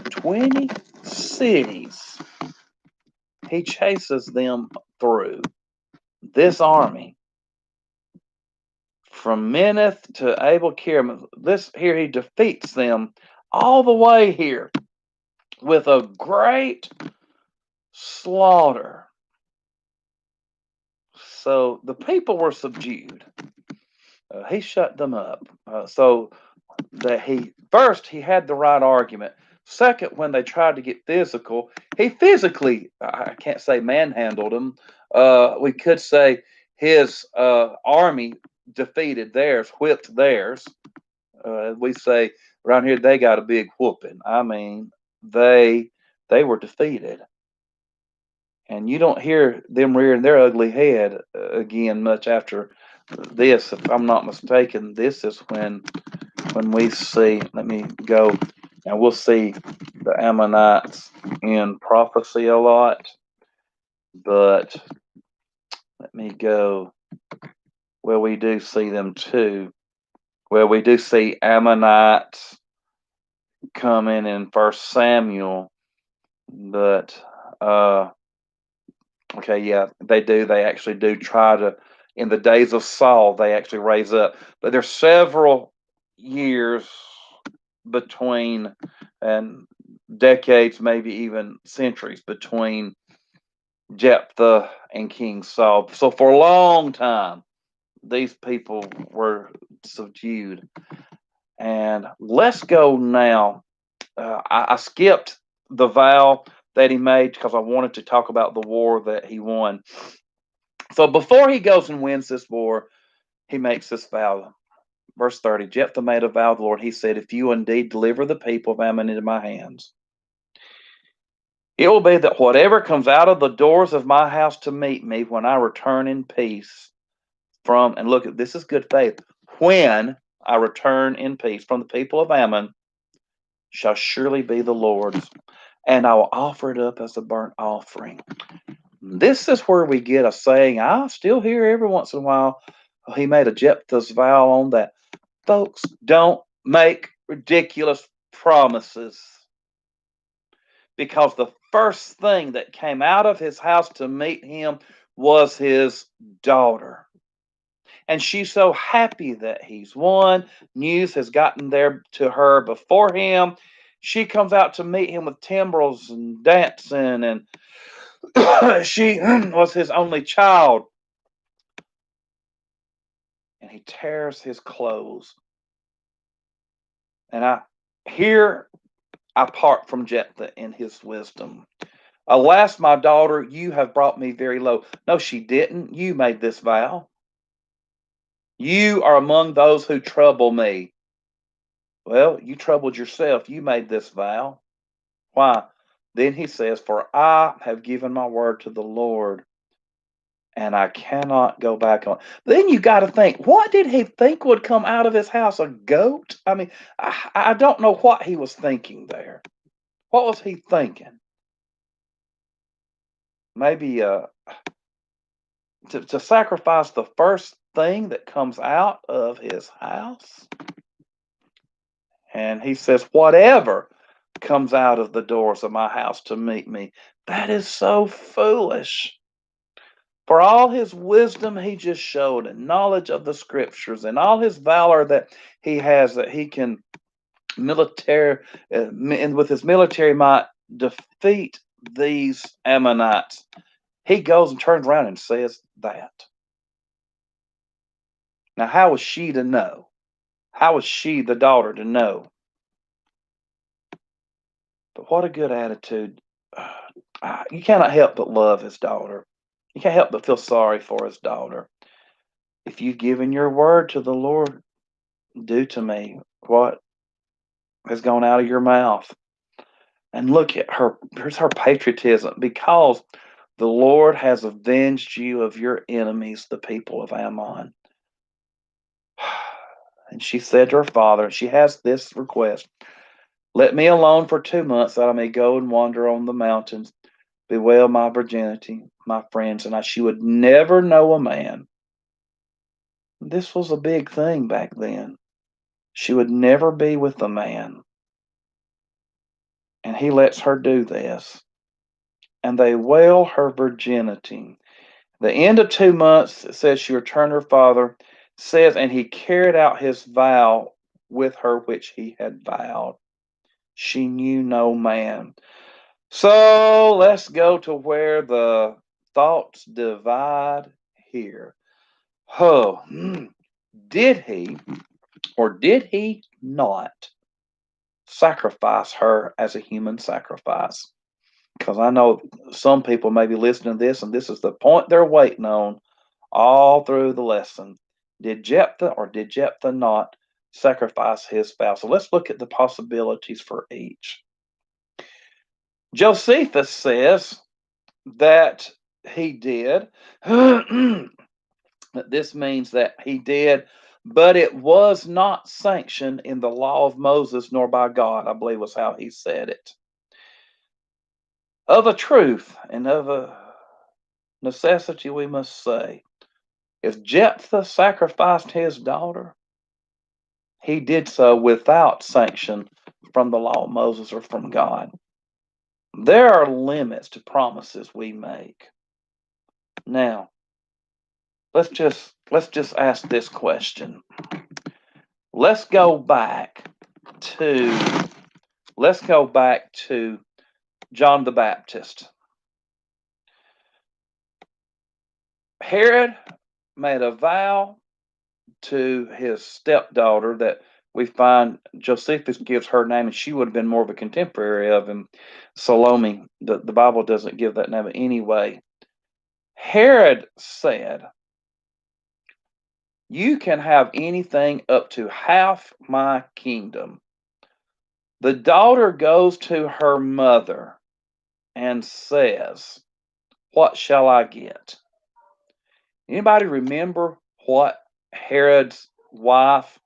20 cities. He chases them through. This army. From Minnith to Abel Kiram. This here he defeats them all the way here with a great slaughter. So the people were subdued. He shut them up. So that he had the right argument. Second, when they tried to get physical, he physically, I can't say manhandled them. We could say his army defeated theirs, whipped theirs. We say around here they got a big whooping. I mean, they they were defeated, and you don't hear them rearing their ugly head again much after this. If I'm not mistaken, this is when we see. Let me go, and we'll see the Ammonites in prophecy a lot, but let me go. Well, we do see them too. Well, we do see Ammonites coming in First Samuel, but okay, yeah, they do. They actually do try to. In the days of Saul, they actually raise up, but there's several years between, and decades, maybe even centuries between Jephthah and King Saul. So for a long time, these people were subdued. And let's go now. I skipped the vow that he made because I wanted to talk about the war that he won. So before he goes and wins this war, he makes this vow. Verse 30, Jephthah made a vow to the Lord. He said, if you indeed deliver the people of Ammon into my hands, it will be that whatever comes out of the doors of my house to meet me when I return in peace from, and look, this is good faith, when I return in peace from the people of Ammon shall surely be the Lord's, and I will offer it up as a burnt offering. This is where we get a saying I still hear every once in a while. He made a Jephthah's vow on that. Folks, don't make ridiculous promises, because the first thing that came out of his house to meet him was his daughter. And she's so happy that he's won. News has gotten there to her before him. She comes out to meet him with timbrels and dancing, and she was his only child. And he tears his clothes. And I part from Jephthah in his wisdom. Alas, my daughter, you have brought me very low. No, she didn't. You made this vow. You are among those who trouble me. Well, you troubled yourself. You made this vow. Why? Then he says, for I have given my word to the Lord, and I cannot go back on. Then you got to think, what did he think would come out of his house? A goat? I mean, I don't know what he was thinking there. What was he thinking? Maybe to sacrifice the first thing that comes out of his house? And he says, whatever comes out of the doors of my house to meet me. That is so foolish. For all his wisdom he just showed, and knowledge of the scriptures, and all his valor that he has, that he can and with his military might defeat these Ammonites. He goes and turns around and says that. Now, how was she to know? How was she, the daughter, to know? But what a good attitude. You cannot help but love his daughter. You can't help but feel sorry for his daughter. If you've given your word to the Lord, do to me what has gone out of your mouth. And look at her. Here's her patriotism. Because the Lord has avenged you of your enemies, the people of Ammon. And she said to her father, she has this request: let me alone for 2 months, that I may go and wander on the mountains, bewail my virginity, my friends, and she would never know a man. This was a big thing back then. She would never be with a man. And he lets her do this. And they wail her virginity. The end of 2 months, it says she returned her father, says, and he carried out his vow with her which he had vowed. She knew no man. So let's go to where the thoughts divide here. Oh, did he Or did he not sacrifice her as a human sacrifice? Because I know some people may be listening to this, and this is the point they're waiting on all through the lesson. Did Jephthah or did Jephthah not sacrifice his spouse? So let's look at the possibilities for each. Josephus says that he did. This means that he did, but it was not sanctioned in the law of Moses nor by God, I believe was how he said it. Of a truth and of a necessity, we must say, if Jephthah sacrificed his daughter, he did so without sanction from the law of Moses or from God. There are limits to promises we make. Now, let's just ask this question. Let's go back to John the Baptist. Herod made a vow to his stepdaughter that we find Josephus gives her name, and she would have been more of a contemporary of him, Salome. The Bible doesn't give that name anyway. Herod said, "You can have anything up to half my kingdom." The daughter goes to her mother and says, "What shall I get?" Anybody remember what Herod's wife,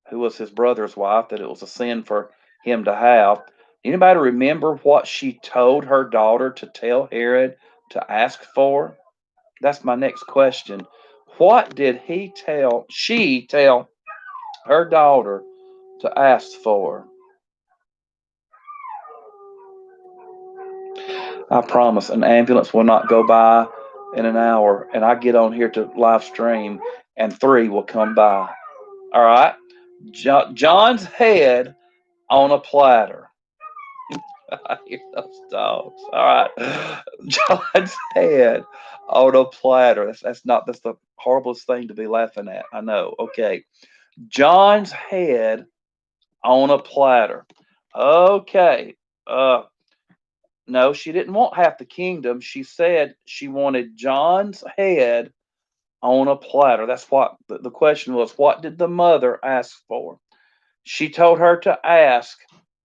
who was his brother's wife, that it was a sin for him to have? Anybody remember what she told her daughter to tell Herod to ask for? That's my next question. What did she tell her daughter to ask for? I promise an ambulance will not go by in an hour, and I get on here to live stream, and 3 will come by. All right? John's head on a platter. I hear those dogs. All right. John's head on a platter. That's the horriblest thing to be laughing at. I know. Okay. John's head on a platter. Okay. No, she didn't want half the kingdom. She said she wanted John's head on a platter. That's what the question was. What did the mother ask for? She told her to ask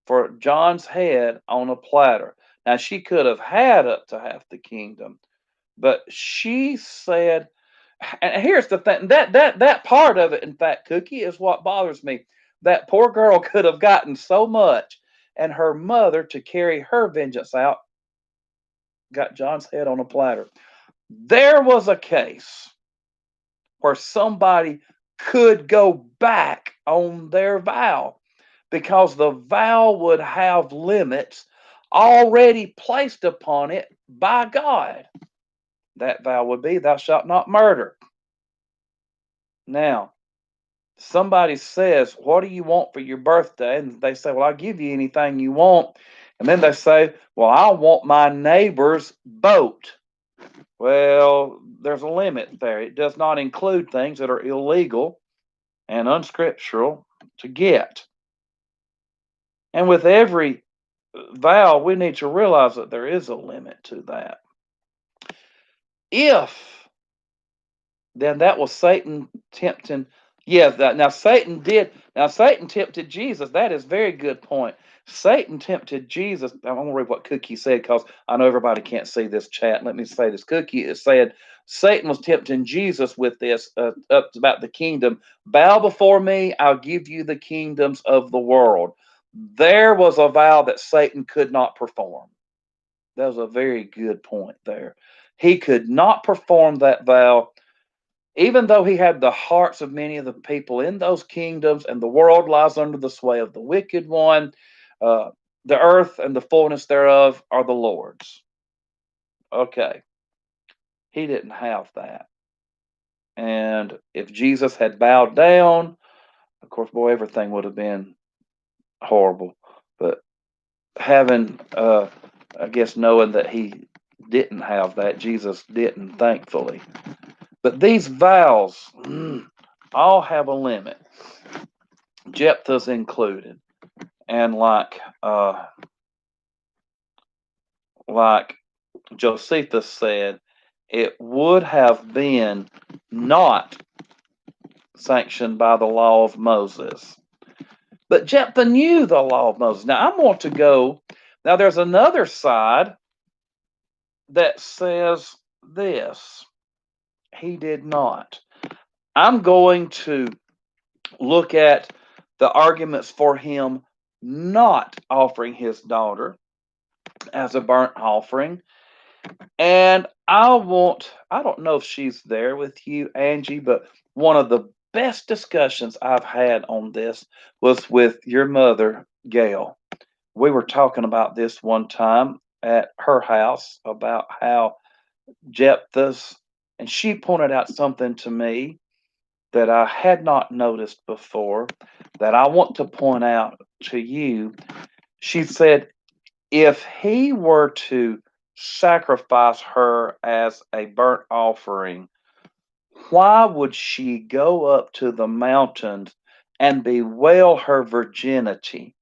for John's head on a platter. Now, she could have had up to half the kingdom, but she said, and here's the thing, that part of it, in fact, Cookie, is what bothers me. That poor girl could have gotten so much, and her mother, to carry her vengeance out, got John's head on a platter. There was a case where somebody could go back on their vow because the vow would have limits already placed upon it by God. That vow would be, "Thou shalt not murder." Now, somebody says, "What do you want for your birthday?" And they say, "Well, I'll give you anything you want." And then they say, "Well, I want my neighbor's boat." Well, there's a limit there. It does not include things that are illegal and unscriptural to get. And with every vow, we need to realize that there is a limit to that. If then that was Satan tempting. Yeah, now Satan did. Now Satan tempted Jesus. That is a very good point. Satan tempted Jesus. I'm going to read what Cookie said because I know everybody can't see this chat. Let me say this. Cookie is saying Satan was tempting Jesus with this up about the kingdom. "Bow before me, I'll give you the kingdoms of the world." There was a vow that Satan could not perform. That was a very good point there. He could not perform that vow, even though he had the hearts of many of the people in those kingdoms, and the world lies under the sway of the wicked one. Uh, the earth and the fullness thereof are the Lord's. Okay, he didn't have that. And if Jesus had bowed down, of course, boy, everything would have been horrible. But having, I guess, knowing that he didn't have that, Jesus didn't, thankfully. But these vows all have a limit. Jephthah's included. And like Josephus said, it would have been not sanctioned by the law of Moses. But Jephthah knew the law of Moses. Now I'm going to go. Now there's another side that says this. He did not. I'm going to look at the arguments for him not offering his daughter as a burnt offering. And I don't know if she's there with you, Angie, but one of the best discussions I've had on this was with your mother, Gail. We were talking about this one time at her house about how Jephthah's, and she pointed out something to me that I had not noticed before that I want to point out to you. She said, if he were to sacrifice her as a burnt offering, why would she go up to the mountains and bewail her virginity?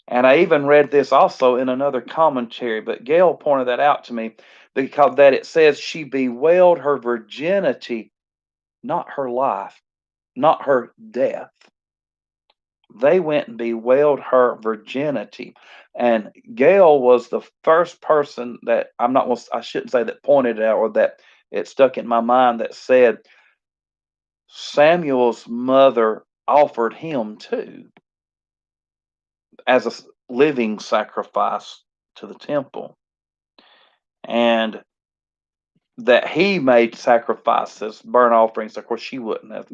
And I even read this also in another commentary, but Gail pointed that out to me because that it says she bewailed her virginity, not her life, not her death. They went and bewailed her virginity. And Gail was the first person that I shouldn't say that pointed it out or that it stuck in my mind that said Samuel's mother offered him too as a living sacrifice to the temple. And that he made sacrifices, burnt offerings. Of course, she wouldn't have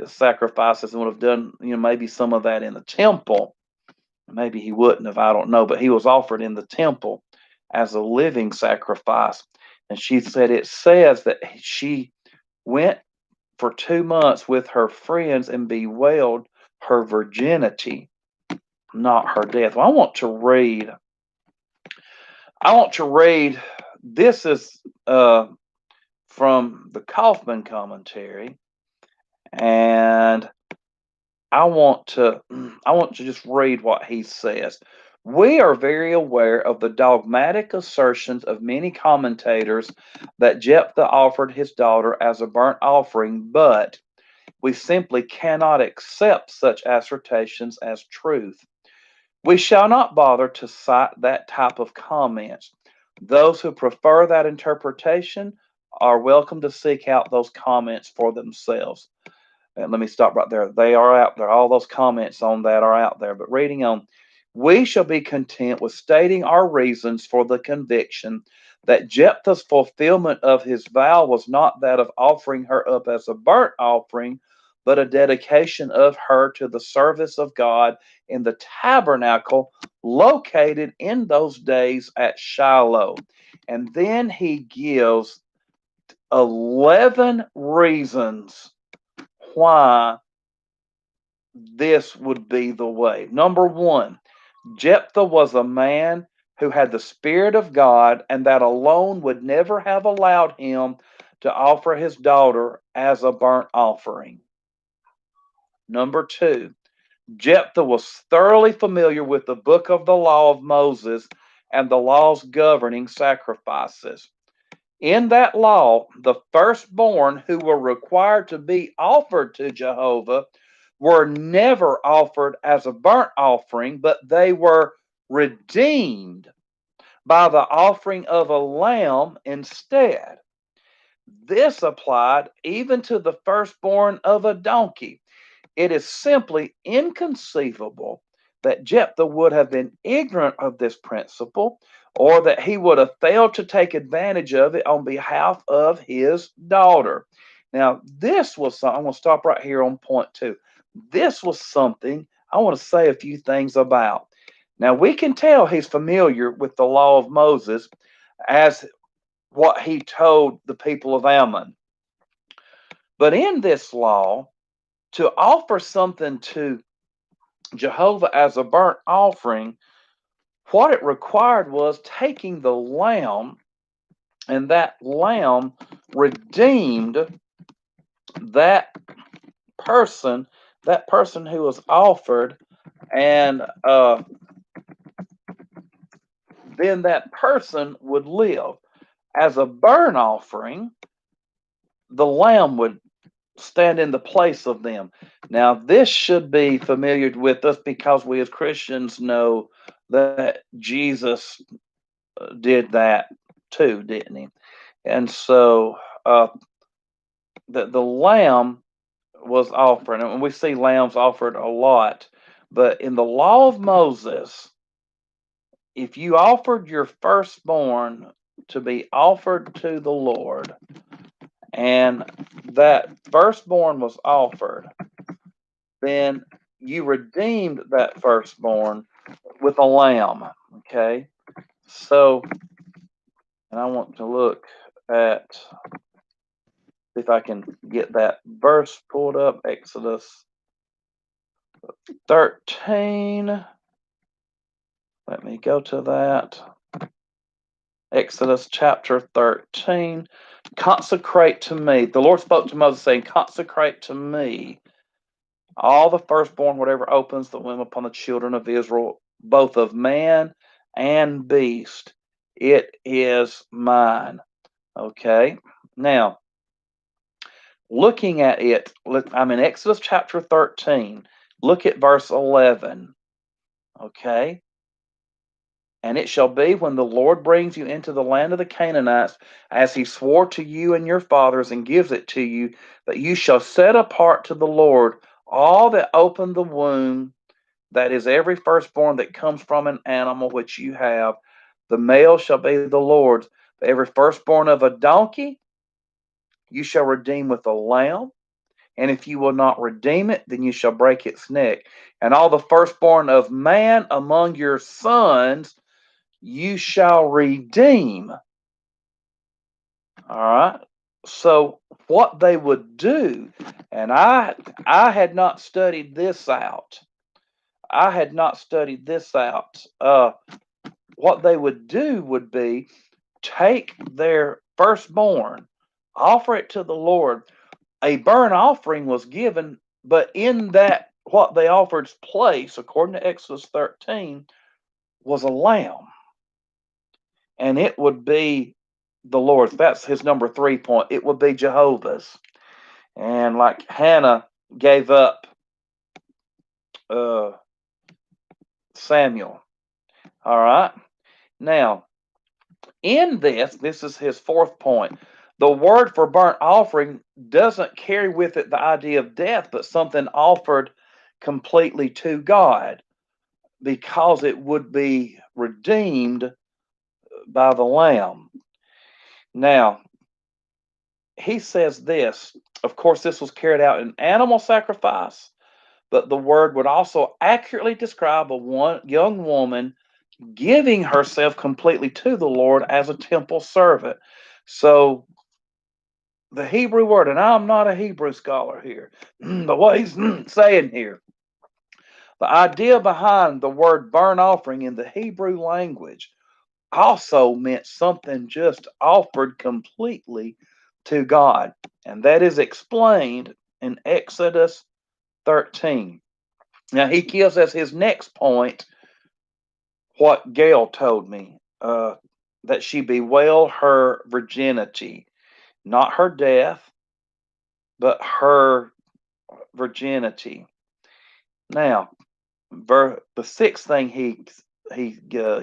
sacrifices and would have done, maybe some of that in the temple. Maybe he wouldn't have, I don't know, but he was offered in the temple as a living sacrifice. And she said it says that she went for 2 months with her friends and bewailed her virginity, not her death. Well, I want to read, this is from the Kaufman commentary, and I want to just read what he says. We are very aware of the dogmatic assertions of many commentators that Jephthah offered his daughter as a burnt offering, but we simply cannot accept such assertions as truth. We shall not bother to cite that type of comments. Those who prefer that interpretation are welcome to seek out those comments for themselves. And let me stop right there. They are out there. All those comments on that are out there. But reading on, we shall be content with stating our reasons for the conviction that Jephthah's fulfillment of his vow was not that of offering her up as a burnt offering, but a dedication of her to the service of God in the tabernacle located in those days at Shiloh. And then he gives 11 reasons why this would be the way. Number one, Jephthah was a man who had the Spirit of God, and that alone would never have allowed him to offer his daughter as a burnt offering. Number two, Jephthah was thoroughly familiar with the book of the law of Moses and the laws governing sacrifices. In that law, the firstborn who were required to be offered to Jehovah were never offered as a burnt offering, but they were redeemed by the offering of a lamb instead. This applied even to the firstborn of a donkey. It is simply inconceivable that Jephthah would have been ignorant of this principle or that he would have failed to take advantage of it on behalf of his daughter. Now, this was something, I'm going to stop right here on point two. This was something I want to say a few things about. Now, we can tell he's familiar with the law of Moses as what he told the people of Ammon. But in this law, to offer something to Jehovah as a burnt offering, what it required was taking the lamb, and that lamb redeemed that person that person who was offered, and then that person would live. As a burnt offering, the lamb would stand in the place of them. Now, this should be familiar with us because we as Christians know that Jesus did that too, didn't he? And so the lamb was offered, and we see lambs offered a lot. But in the law of Moses, if you offered your firstborn to be offered to the Lord, and that firstborn was offered, then you redeemed that firstborn with a lamb. Okay, so, and I want to look at, if I can get that verse pulled up, Exodus 13. Let me go to that. Exodus chapter 13. Consecrate to me. The Lord spoke to Moses, saying, consecrate to me all the firstborn, whatever opens the womb upon the children of Israel, both of man and beast. It is mine. Okay. Now, looking at it, I'm in Exodus chapter 13. Look at verse 11. Okay. And it shall be when the Lord brings you into the land of the Canaanites, as he swore to you and your fathers, and gives it to you, that you shall set apart to the Lord all that open the womb, that is, every firstborn that comes from an animal which you have. The male shall be the Lord's. Every firstborn of a donkey you shall redeem with a lamb. And if you will not redeem it, then you shall break its neck. And all the firstborn of man among your sons you shall redeem. All right. So what they would do, and I had not studied this out. I had not studied this out. What they would do would be take their firstborn, offer it to the Lord. A burnt offering was given, but in that what they offered's place, according to Exodus 13, was a lamb. And it would be the Lord's. That's his number 3 point. It would be Jehovah's. And like Hannah gave up uh, Samuel. All right. Now, in this is his 4th point. The word for burnt offering doesn't carry with it the idea of death, but something offered completely to God, because it would be redeemed by the Lamb. Now, he says this. Of course, this was carried out in animal sacrifice, but the word would also accurately describe a young woman giving herself completely to the Lord as a temple servant. So the Hebrew word, and I'm not a Hebrew scholar here, but what he's saying here, the idea behind the word burnt offering in the Hebrew language also meant something just offered completely to God. And that is explained in Exodus 13. Now, he gives us his next point what Gail told me, that she bewailed her virginity, not her death, but her virginity. Now, the 6th thing he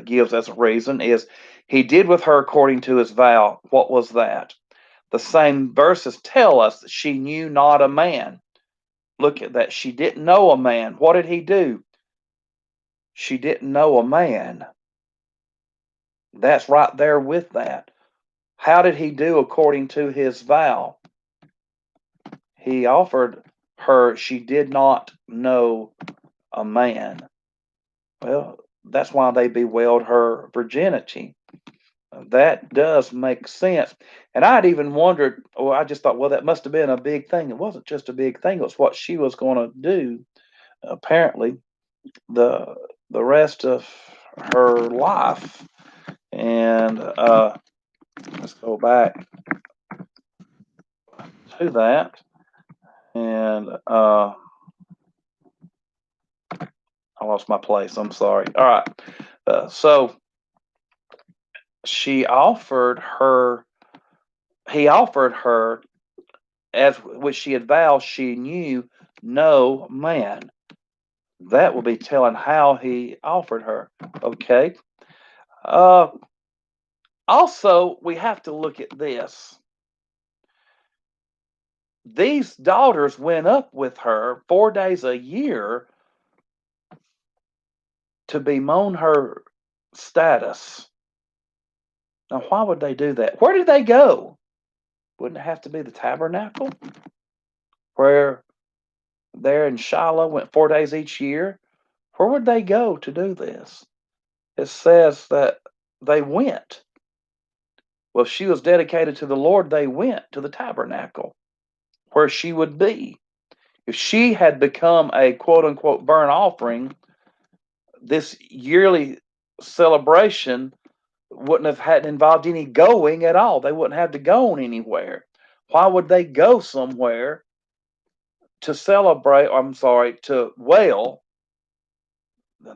gives as a reason is he did with her according to his vow. What was that? The same verses tell us that she knew not a man. Look at that. She didn't know a man. What did he do? She didn't know a man. That's right there with that. How did he do according to his vow? He offered her, she did not know a man. Well, that's why they bewailed her virginity. That does make sense. And I'd even wondered, or I just thought, well, that must have been a big thing. It wasn't just a big thing, it was what she was going to do, apparently, the rest of her life. And let's go back to that. And I lost my place. I'm sorry. All right. So she offered her, he offered her, as which she had vowed she knew no man. That will be telling how he offered her. Okay. Uh, Also, we have to look at this. These daughters went up with her 4 days a year to bemoan her status. Now, why would they do that? Where did they go? Wouldn't it have to be the tabernacle where there in Shiloh went 4 days each year? Where would they go to do this? It says that they went. Well, if she was dedicated to the Lord, they went to the tabernacle where she would be. If she had become a quote unquote burnt offering, this yearly celebration wouldn't have had involved any going at all. They wouldn't have to go anywhere. Why would they go somewhere to celebrate? I'm sorry, to wail,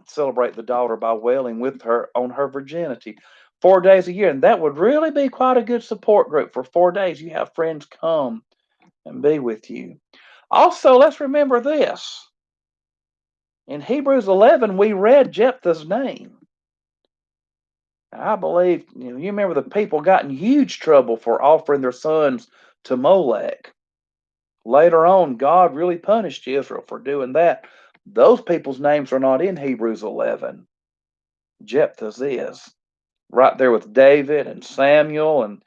celebrate the daughter by wailing with her on her virginity 4 days a year. And that would really be quite a good support group for 4 days. You have friends come and be with you. Also, let's remember this. In Hebrews 11, we read Jephthah's name. I believe, you remember the people got in huge trouble for offering their sons to Molech. Later on, God really punished Israel for doing that. Those people's names are not in Hebrews 11. Jephthah's is. Right there with David and Samuel and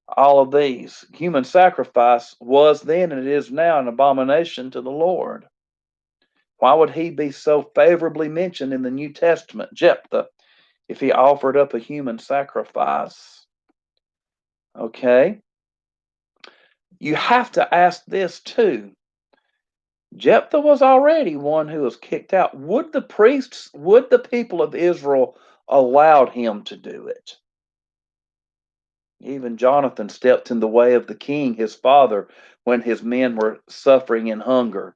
all of these. Human sacrifice was then and it is now an abomination to the Lord. Why would he be so favorably mentioned in the New Testament, Jephthah, if he offered up a human sacrifice? Okay. You have to ask this too. Jephthah was already one who was kicked out. Would the priests, would the people of Israel allowed him to do it? Even Jonathan stepped in the way of the king, his father, when his men were suffering in hunger.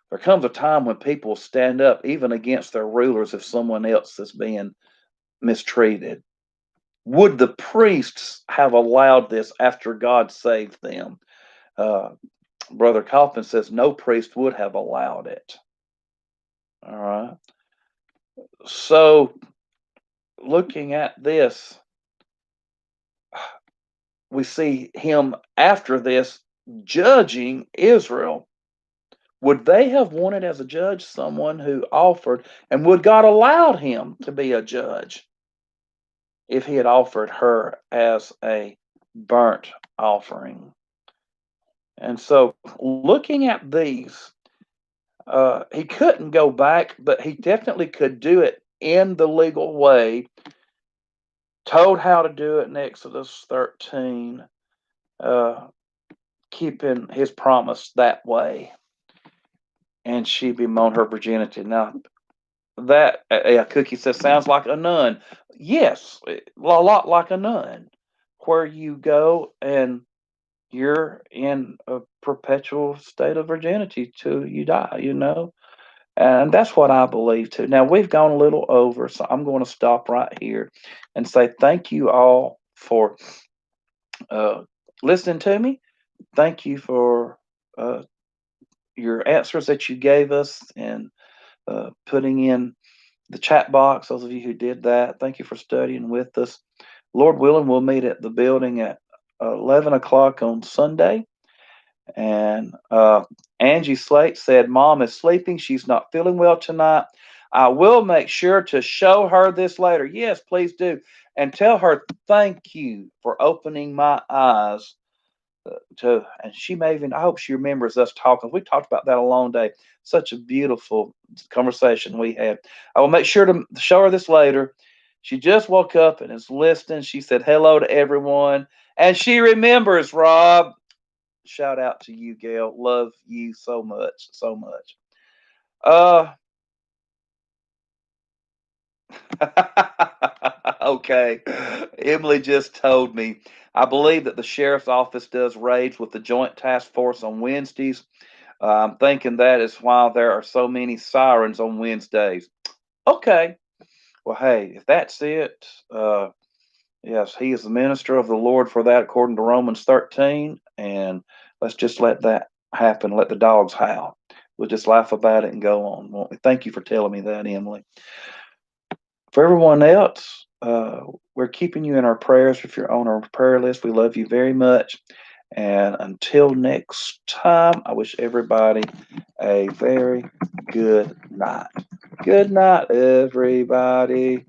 There comes a time when people stand up even against their rulers if someone else is being mistreated. Would the priests have allowed this after God saved them? Uh, Brother Kaufman says no priest would have allowed it. All right. So, looking at this, we see him after this judging Israel. Would they have wanted as a judge someone who offered, and would God allow him to be a judge if he had offered her as a burnt offering? And so, looking at these, he couldn't go back, but he definitely could do it in the legal way. Told how to do it in Exodus 13, uh, keeping his promise that way. And she bemoaned her virginity. Now, that, Cookie says, sounds like a nun. Yes, a lot like a nun, where you go and you're in a perpetual state of virginity till you die. And that's what I believe too. Now, we've gone a little over, so I'm going to stop right here and say thank you all for uh, listening to me. Thank you for uh, your answers that you gave us and putting in the chat box. Those of you who did that, thank you for studying with us. Lord willing, we'll meet at the building at 11 o'clock on Sunday. And Angie Slate said, Mom is sleeping. She's not feeling well tonight. I will make sure to show her this later. Yes, please do. And tell her thank you for opening my eyes and she may even, I hope she remembers us talking. We talked about that a long day. Such a beautiful conversation we had. I will make sure to show her this later. She just woke up and is listening. She said hello to everyone. And she remembers, Rob. Shout out to you, Gail. Love you so much, so much. Okay. Emily just told me. I believe that the sheriff's office does raids with the Joint Task Force on Wednesdays. I'm thinking that is why there are so many sirens on Wednesdays. Okay. Well, hey, if that's it, yes, he is the minister of the Lord for that, according to Romans 13. And let's just let that happen. Let the dogs howl. We'll just laugh about it and go on, won't we? Thank you for telling me that, Emily. For everyone else, we're keeping you in our prayers. If you're on our prayer list, we love you very much. And until next time, I wish everybody a very good night. Good night, everybody.